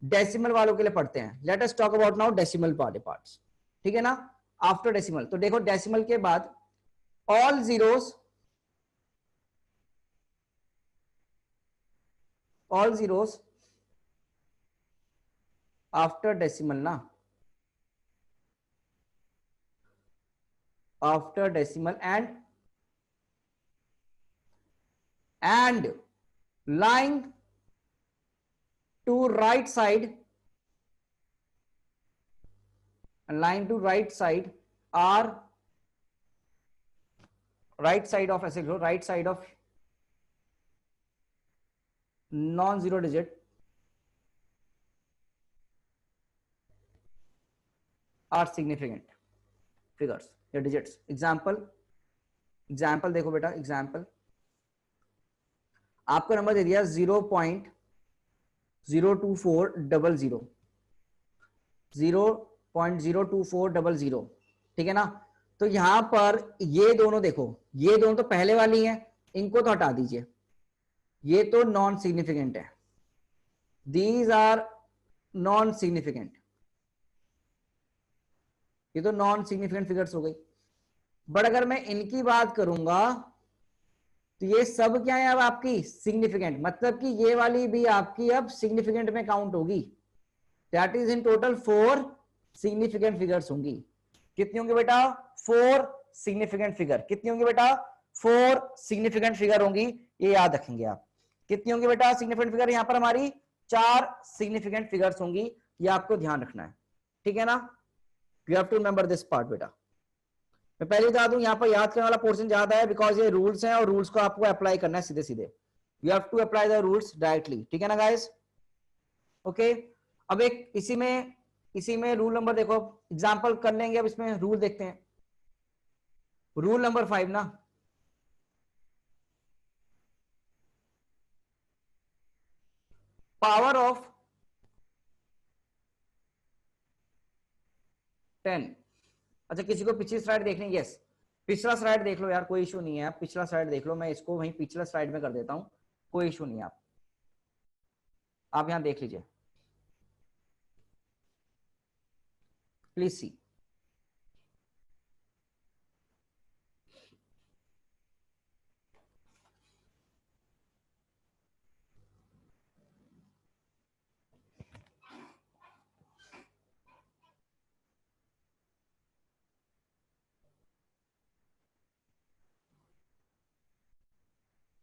डेसिमल वालों के लिए पढ़ते हैं. Let us talk about now decimal वाले पार्ट्स. ठीक है ना. आफ्टर डेसिमल, तो देखो डेसिमल के बाद all zeros, all zeros after decimal ना, after decimal and lying to right side, and lying to right side are right side of, ऐसे लो, right side of non zero digit are significant figures या digits. Example देखो बेटा, example आपको number दे दिया 0.02400, 0.02400. ठीक है ना. तो यहां पर ये दोनों देखो, ये दोनों तो पहले वाली हैं, इनको तो हटा दीजिए, ये तो नॉन सिग्निफिकेंट है. दीज आर नॉन सिग्निफिकेंट, ये तो नॉन सिग्निफिकेंट फिगर्स हो गई. बट अगर मैं इनकी बात करूंगा तो ये सब क्या है अब आपकी सिग्निफिकेंट, मतलब कि ये वाली भी आपकी अब सिग्निफिकेंट में काउंट होगी. That is in total 4 significant figures होंगी. कितनी होंगी बेटा? 4 सिग्निफिकेंट फिगर. कितनी होंगी बेटा? 4 सिग्निफिकेंट फिगर होंगी. ये याद रखेंगे आप. कितनी होंगी बेटा सिग्निफिकेंट फिगर? यहां पर हमारी 4 सिग्निफिकेंट फिगर्स होंगी. ये आपको ध्यान रखना है. ठीक है ना. You have to remember this part बेटा. मैं पहले बता दूं, यहां पर याद करने वाला पोर्शन ज्यादा है, बिकॉज ये रूल्स हैं और रूल्स को आपको अप्लाई करना है सीधे सीधे. You have to apply the rules directly. ठीक है ना गाइस. ओके. अब एक इसी में रूल नंबर देखो, एग्जांपल कर लेंगे. अब इसमें रूल देखते हैं. रूल नंबर 5 ना, पावर ऑफ 10. अच्छा, किसी को पिछली स्लाइड देखनी? यस, पिछला स्लाइड देख लो यार, कोई इशू नहीं है. आप पिछला स्लाइड देख लो, मैं इसको वहीं पिछला स्लाइड में कर देता हूं, कोई इशू नहीं है. आप यहां देख लीजिए, प्लीज सी.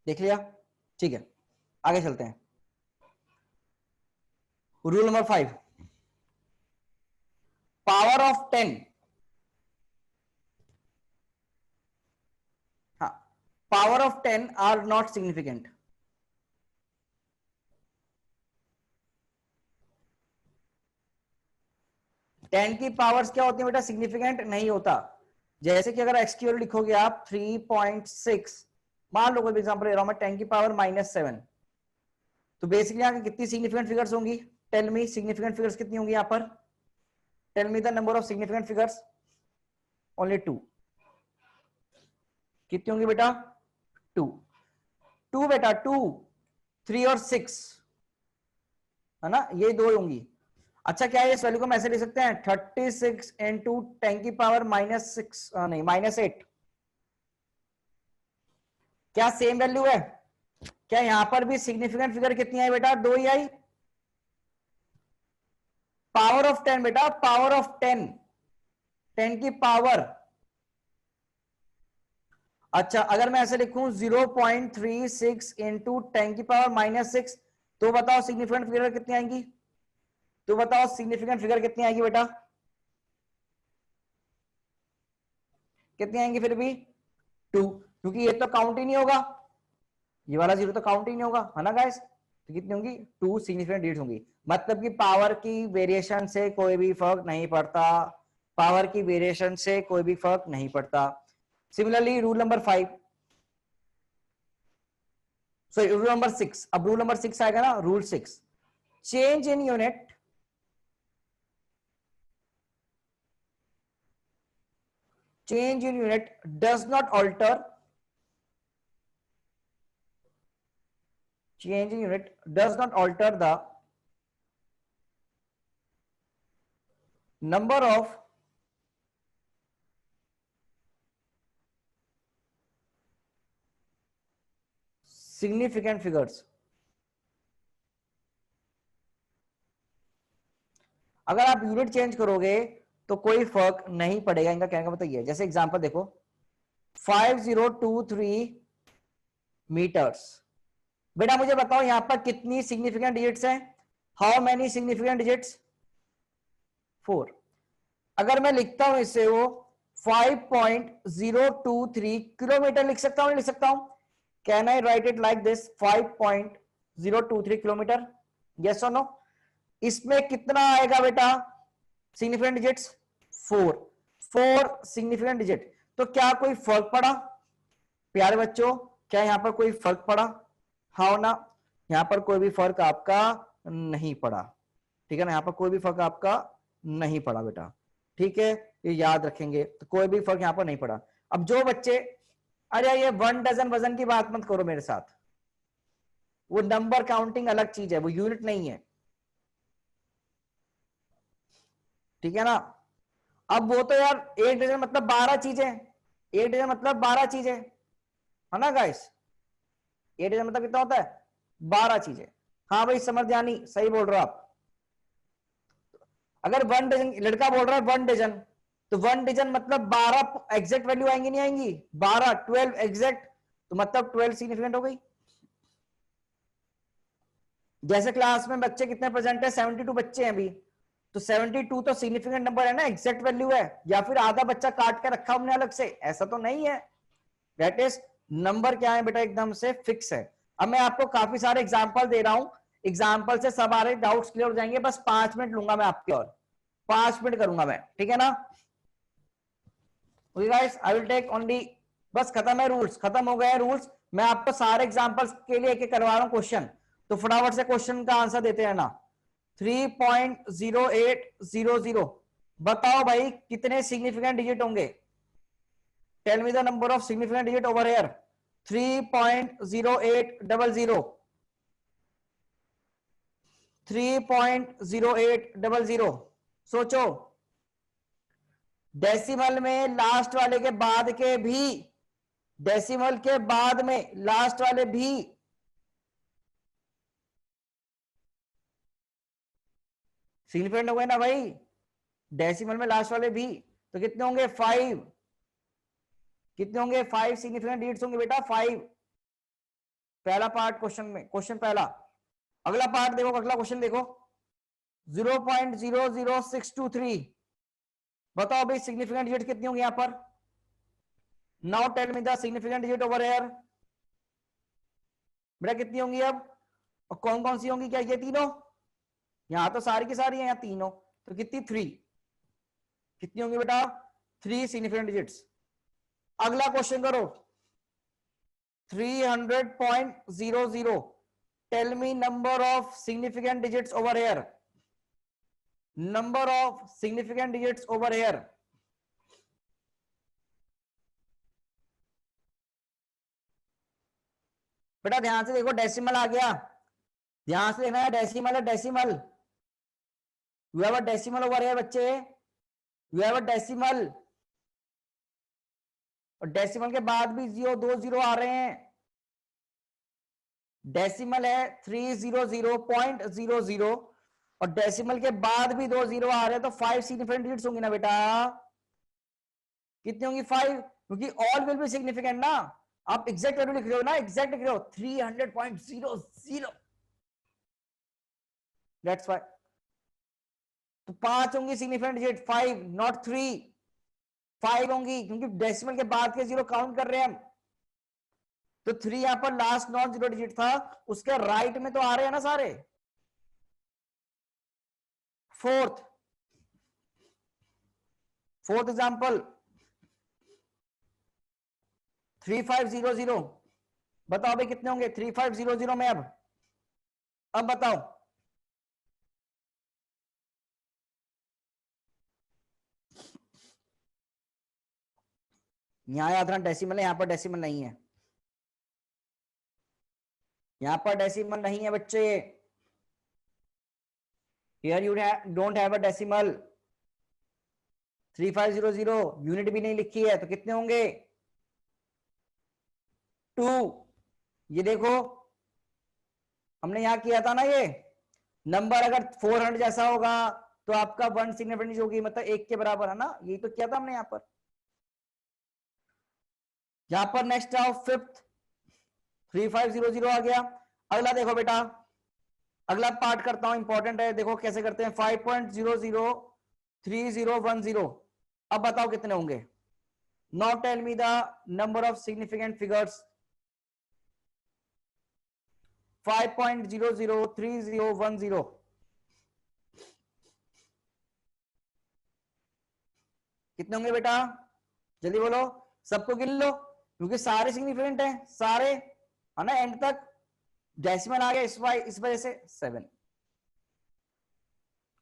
देख लिया? ठीक है, आगे चलते हैं. Rule number 5, power of 10. हाँ, power of 10 are not significant. Ten की पावर्स क्या होती है बेटा? सिग्निफिकेंट नहीं होता. जैसे कि अगर एक्स की वैल्यू लिखोगे आप 3.6, मान लो कोई एग्जांपल ले रहा हूं मैं, 10 की पावर -7, तो बेसिकली यहां कितनी सिग्निफिकेंट फिगर्स होंगी? टेल मी सिग्निफिकेंट फिगर्स कितनी होंगी यहां पर? Tell me the number of significant figures. Only 2. कितनी होंगी बेटा? 2. 2 बेटा, 2, 3 और 6 है ना, ये 2 होंगी. अच्छा, क्या है इस वैल्यू को हम ऐसे लिख सकते हैं? 36 इंटू 10 की पावर -6, नहीं -8. क्या सेम वैल्यू है? क्या यहां पर भी सिग्निफिकेंट फिगर कितनी आई बेटा? 2 ही आई. पावर ऑफ 10 बेटा, पावर ऑफ 10, 10 की पावर. अच्छा, अगर मैं ऐसे लिखूं 0.36 इंटू 10 की पावर -6, तो बताओ सिग्निफिकेंट फिगर कितनी आएंगी? तो बताओ सिग्निफिकेंट फिगर कितनी आएगी बेटा? कितनी आएंगी फिर भी? 2, क्योंकि ये तो काउंट ही नहीं होगा, ये वाला 0 तो काउंट ही नहीं होगा, है ना गाइस. तो कितनी होंगी? 2 सिग्निफिकेंट डिजिट होंगी. मतलब कि पावर की वेरिएशन से कोई भी फर्क नहीं पड़ता. पावर की वेरिएशन से कोई भी फर्क नहीं पड़ता. Similarly rule number 5, sorry rule number 6. अब रूल नंबर 6 आएगा ना, rule 6, change in unit, change in unit does not alter, change in unit does not alter the number of significant figures. अगर आप यूनिट चेंज करोगे तो कोई फर्क नहीं पड़ेगा, इनका कहने का मतलब ये है। जैसे एग्जांपल देखो 5023 मीटर्स। बेटा मुझे बताओ यहां पर कितनी सिग्निफिकेंट डिजिट्स हैं? How many significant digits? 4। अगर मैं लिखता हूं इसे वो 5.023 किलोमीटर लिख सकता हूं, नहीं लिख सकता हूं? Can I right it like this 5.023 kilometre? Yes और नो? इसमें कितना आएगा बेटा सिग्निफिकेंट डिजिट्स? 4। 4 significant digit. तो क्या कोई फर्क पड़ा प्यारे बच्चों? क्या यहां पर कोई फर्क पड़ा? हाँ ना? यहां पर कोई भी फर्क आपका नहीं पड़ा, ठीक है ना? यहां पर कोई भी फर्क आपका नहीं पड़ा बेटा, ठीक है? ये याद रखेंगे, तो कोई भी फर्क यहां पर नहीं पड़ा। अब जो बच्चे, अरे ये 1 डजन वजन की बात मत करो मेरे साथ, वो नंबर काउंटिंग अलग चीज है, वो यूनिट नहीं है, ठीक है ना? अब वो तो यार 1 डजन मतलब 12 चीजें, 1 डजन मतलब 12 चीजें, है ना गाइस? 1 डजन मतलब कितना होता है? 12 चीजें। हाँ भाई समझदानी, सही बोल रहे हो आप। अगर 1 डजन, लड़का बोल रहा है 1 डजन, तो 1 डजन मतलब 12 एग्जैक्ट वैल्यू आएंगी नहीं आएंगी? 12, 12 एग्जैक्ट, तो मतलब 12 सिग्निफिकेंट हो गई। जैसे क्लास में बच्चे कितने प्रेजेंट है? 72 बच्चे हैं अभी, तो 72 तो सिग्निफिकेंट नंबर है ना, एग्जैक्ट वैल्यू है, या फिर आधा बच्चा काट के रखा हमने अलग से? ऐसा तो नहीं है। दैट इज नंबर क्या है बेटा, एकदम से फिक्स है। अब मैं आपको काफी सारे एग्जांपल दे रहा हूं, एग्जांपल से सारे डाउट्स क्लियर हो जाएंगे। बस 5 मिनट लूंगा मैं आपके, और 5 मिनट करूंगा मैं, ठीक है ना? Okay guys, I will take only, बस खत्म है रूल्स, खत्म हो गए रूल्स। मैं आपको सारे एग्जांपल्स के लिए एक एक करवा रहा हूं क्वेश्चन, तो फटाफट से क्वेश्चन का आंसर देते हैं ना। 3.0800, बताओ भाई कितने सिग्निफिकेंट डिजिट होंगे? Tell me the number of significant digit over here. 3.0800, 3.0800, सोचो। डेसिमल में लास्ट वाले के बाद के भी, डेसिमल के बाद में लास्ट वाले भी सिग्निफिकेंट हो गए ना भाई? डेसिमल में लास्ट वाले भी, तो कितने होंगे? 5। कितने होंगे? 5 सिग्निफिकेंट डिजिट्स होंगे बेटा, 5। पहला पार्ट क्वेश्चन में, क्वेश्चन पहला। अगला पार्ट देखो, अगला क्वेश्चन देखो, 0.00623, बताओ भाई सिग्निफिकेंट डिजिट कितनी होंगी यहां पर? Now tell me the significant digit over here. बेटा कितनी होंगी अब? और कौन कौन सी होंगी? क्या ये तीनों? यहां तो सारी की सारी है, यहाँ तीनों, तो कितनी? 3। कितनी होंगी बेटा? 3 सिग्निफिकेंट डिजिट्स। अगला क्वेश्चन करो, 300.00, tell me number of significant digits over here. Number of significant digits over here. बेटा ध्यान से देखो, डेसिमल आ गया, ध्यान से देखना है, डेसिमल है, decimal. You have a decimal over here बच्चे, यू हैव अ डेसिमल, और डेसिमल के बाद भी 2 जीरो आ रहे हैं। डेसिमल है 300.00, और डेसिमल के बाद भी 2 जीरो आ रहे हैं, तो 5 सिग्निफिकेंट डिजिट्स होंगी ना बेटा? कितनी होंगी? 5, क्योंकि ऑल विल बी सिग्निफिकेंट ना। आप एग्जैक्ट वैल्यू लिख रहे हो ना, एग्जैक्ट लिख रहे हो, 300.00, दैट्स व्हाई। तो 5 होंगी सिग्निफिकेंट डिजिट, 5 नॉट 3, 5 होंगी, क्योंकि डेसिमल के बाद के जीरो काउंट कर रहे हैं हम। तो 3 यहां पर लास्ट नॉन जीरो डिजिट था, उसके राइट में तो आ रहे हैं ना सारे। फोर्थ, फोर्थ एग्जाम्पल 3500, बताओ भाई कितने होंगे 3500 में? अब बताओ। यहां याद रखना डेसिमल है, यहां पर डेसिमल नहीं है, यहां पर डेसिमल नहीं है बच्चे, here you don't have a decimal. 3500 unit भी नहीं लिखी है तो कितने होंगे 2। ये देखो हमने यहां किया था ना, ये नंबर अगर 400 जैसा होगा तो आपका 1 सिग्निफिकेंट होगी, मतलब 1 के बराबर है ना, यही तो किया था हमने यहां पर नेक्स्ट आओ फिफ्थ 3500 आ गया। अगला देखो बेटा, अगला पार्ट करता हूं, इंपॉर्टेंट है, देखो कैसे करते हैं। 5.003010। अब बताओ कितने होंगे। Now tell me the number of significant figures. 5.003010 कितने होंगे बेटा, जल्दी बोलो, सबको गिन लो क्योंकि सारे सिग्निफिकेंट हैं सारे, है ना, एंड तक डेसिमल आ गया इस वजह से 7।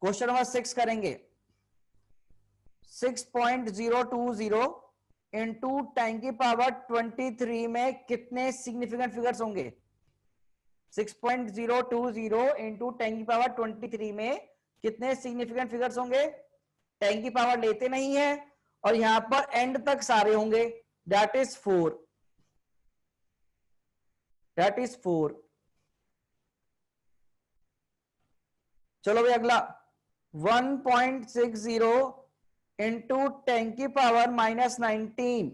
क्वेश्चन नंबर 6 करेंगे। 6.020 इंटू 10 की पावर 23 में कितने सिग्निफिकेंट फिगर्स होंगे। 6.020 इंटू 10 की पावर 23 में कितने सिग्निफिकेंट फिगर्स होंगे। 10 की पावर लेते नहीं है और यहां पर एंड तक सारे होंगे, दैट इज 4। That is 4। चलो भाई अगला 1.60 इंटू 10 की पावर -19।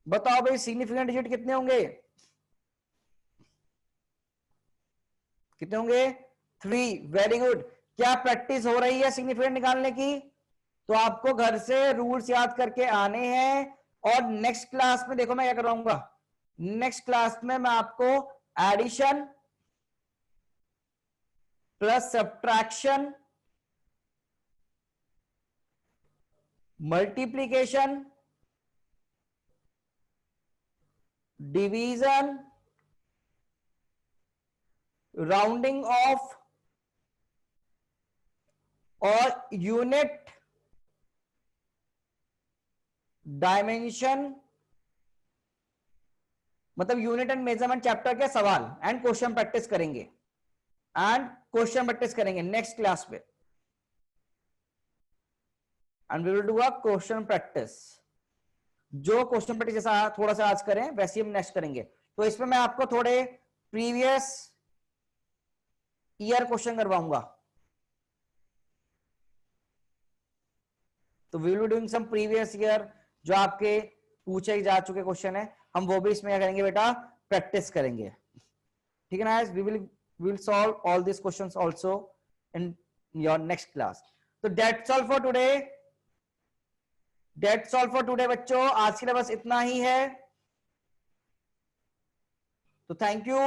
बताओ भाई सिग्निफिकेंट डिजिट कितने होंगे, कितने होंगे 3। Very good. क्या प्रैक्टिस हो रही है सिग्निफिकेंट निकालने की, तो आपको घर से रूल्स याद करके आने हैं। और नेक्स्ट क्लास में देखो मैं क्या कराऊंगा, नेक्स्ट क्लास में मैं आपको addition plus subtraction, multiplication, division, rounding off और यूनिट डायमेंशन, मतलब यूनिट एंड मेजरमेंट चैप्टर के सवाल एंड क्वेश्चन प्रैक्टिस करेंगे, नेक्स्ट क्लास में। And we will do a question practice. जो क्वेश्चन प्रैक्टिस जैसा थोड़ा सा आज करें वैसे ही हम नेक्स्ट करेंगे। तो इसमें मैं आपको थोड़े प्रीवियस ईयर क्वेश्चन करवाऊंगा। तो we will be doing some previous year जो आपके पूछे जा चुके क्वेश्चन है, हम वो भी इसमें क्या करेंगे बेटा, प्रैक्टिस करेंगे। ठीक है ना, we will solve all this questions also in your next class. तो that's all for today. That's all for today बच्चों, आज के लिए बस इतना ही है। तो थैंक यू।